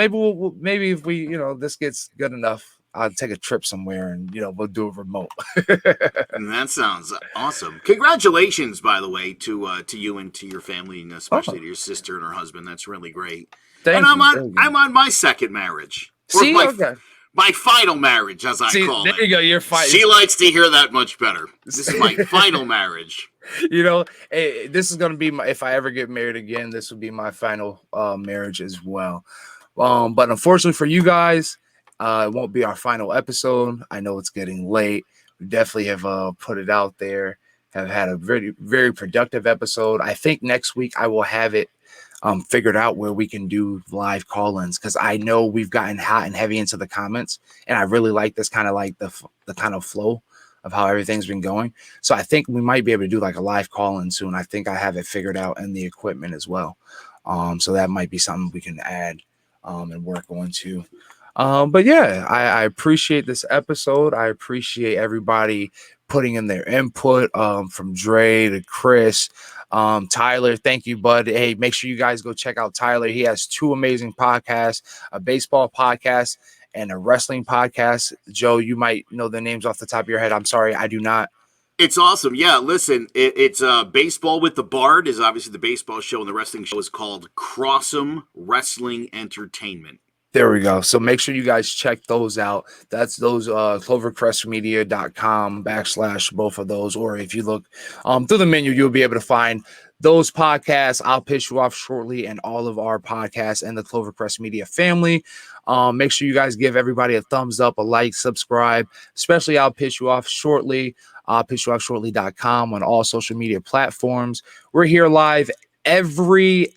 maybe if we, this gets good enough, I'll take a trip somewhere and we'll do a remote. That sounds awesome. Congratulations, by the way, to you and to your family, and especially to your sister and her husband. That's really great. I'm on my second marriage. See, my final marriage, as I call it. There you go. You're fine. She likes to hear that much better. This is my final marriage. This is gonna be if I ever get married again, this will be my final marriage as well. But unfortunately for you guys, it won't be our final episode. I know it's getting late. We definitely have put it out there. Have had a very, very productive episode. I think next week I will have it figured out where we can do live call-ins, because I know we've gotten hot and heavy into the comments, and I really like this kind of like the kind of flow of how everything's been going. So I think we might be able to do like a live call-in soon. I think I have it figured out in the equipment as well. So that might be something we can add and work on too. But yeah, I appreciate this episode. I appreciate everybody putting in their input, from Dre to Chris, Tyler. Thank you, bud. Hey, make sure you guys go check out Tyler. He has 2 amazing podcasts, a baseball podcast and a wrestling podcast. Joe, you might know the names off the top of your head. I'm sorry, I do not. It's awesome. Yeah, listen, it's Baseball with the Bard is obviously the baseball show, and the wrestling show is called Cross'em Wrestling Entertainment. There we go. So make sure you guys check those out. That's those clovercrestmedia.com/ both of those. Or if you look through the menu, you'll be able to find those podcasts. I'll Piss You Off shortly, and all of our podcasts and the Clovercrest Media family. Make sure you guys give everybody a thumbs up, a like, subscribe, especially I'll Piss You Off shortly. PissYouOffShortly.com on all social media platforms. We're here live every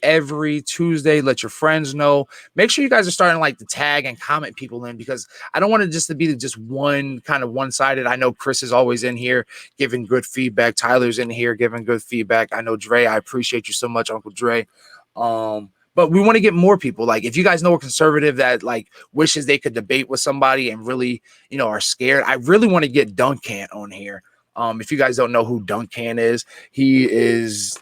Tuesday. Let your friends know. Make sure you guys are starting like to tag and comment people in, because I don't want it just to be just one kind of one-sided. I know Chris is always in here giving good feedback. Tyler's in here giving good feedback. I know Dre, I appreciate you so much, Uncle Dre. But we want to get more people. Like, if you guys know a conservative that like wishes they could debate with somebody and really, are scared, I really want to get Duncan on here. If you guys don't know who Duncan is, he is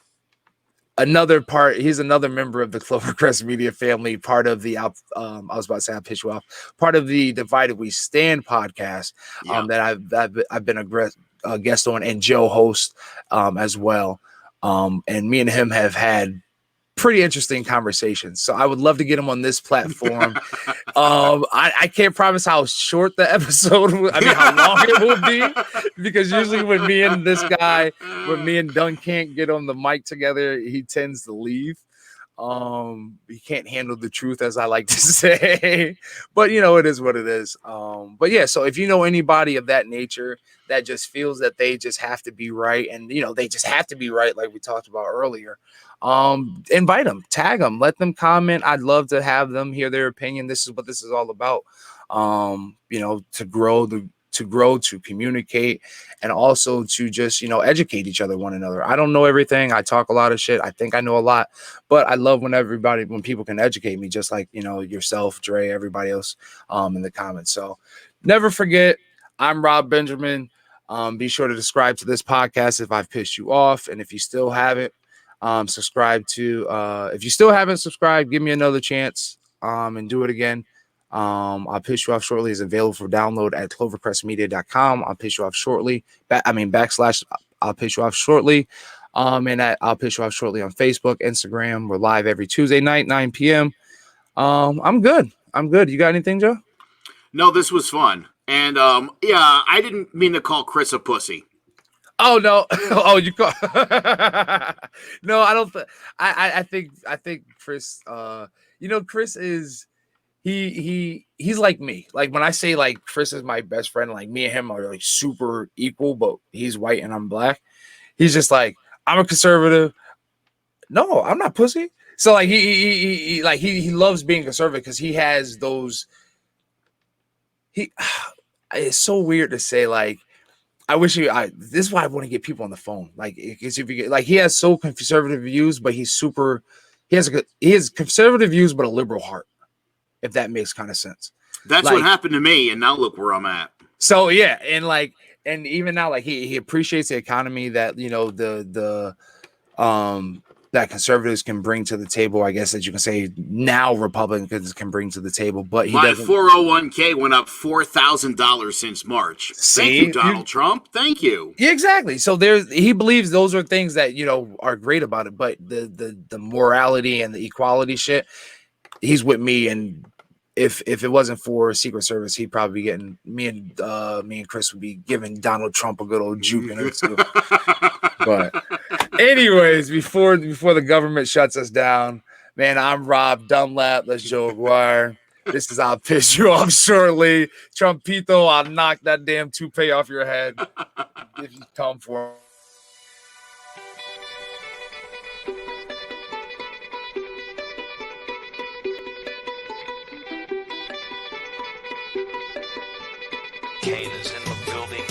he's another member of the Clovercrest Media family, part of the I was about to say I'll Piss You Off, part of the Divided We Stand podcast that I've been a guest on, and Joe host as well. And me and him have had pretty interesting conversations. So I would love to get him on this platform. I can't promise how short the episode how long it will be, because usually when me and Dunn can't get on the mic together, he tends to leave. He can't handle the truth, as I like to say, but it is what it is. But yeah, so if you know anybody of that nature that just feels that they just have to be right, and they just have to be right, like we talked about earlier, invite them, tag them, let them comment. I'd love to have them hear their opinion. This is what this is all about. To grow, to communicate, and also to just, educate one another. I don't know everything. I talk a lot of shit. I think I know a lot, but I love when people can educate me, just like, yourself, Dre, everybody else, in the comments. So never forget, I'm Rob Benjamin. Be sure to subscribe to this podcast if I've pissed you off. And if you still have it, Subscribe to. If you still haven't subscribed, give me another chance and do it again. I'll Piss You Off Shortly is available for download at clovercrestmedia.com. I'll Piss You Off Shortly. / I'll Piss You Off Shortly. And I'll Piss You Off Shortly on Facebook, Instagram. We're live every Tuesday night, 9 p.m. I'm good. You got anything, Joe? No, this was fun. And yeah, I didn't mean to call Chris a pussy. Oh no! Oh, you call? No, I don't. I think Chris. Chris is he's like me. Like when I say like Chris is my best friend, like me and him are like super equal, but he's white and I'm black. He's just like, I'm a conservative. No, I'm not pussy. So like he loves being conservative because he has those. It's so weird to say like. I wish this is why I want to get people on the phone. Like, because if you get, like, he has so conservative views, but he has conservative views, but a liberal heart. If that makes kind of sense. That's like, what happened to me, and now look where I'm at. So yeah, and even now, like he appreciates the economy that that conservatives can bring to the table. I guess that you can say now Republicans can bring to the table, but he doesn't. My 401k went up $4,000 since March. Thank you, Donald Trump. Thank you. Yeah, exactly. So he believes those are things that are great about it, but the morality and the equality shit, he's with me. And if it wasn't for Secret Service, he'd probably be getting me and Chris would be giving Donald Trump a good old juke in it too. But anyways, before the government shuts us down, man, I'm Rob Dunlap. That's Joe Aguirre. This is I'll Piss You Off Shortly. Trumpito, I'll knock that damn toupee off your head if you come for Kane is in the building.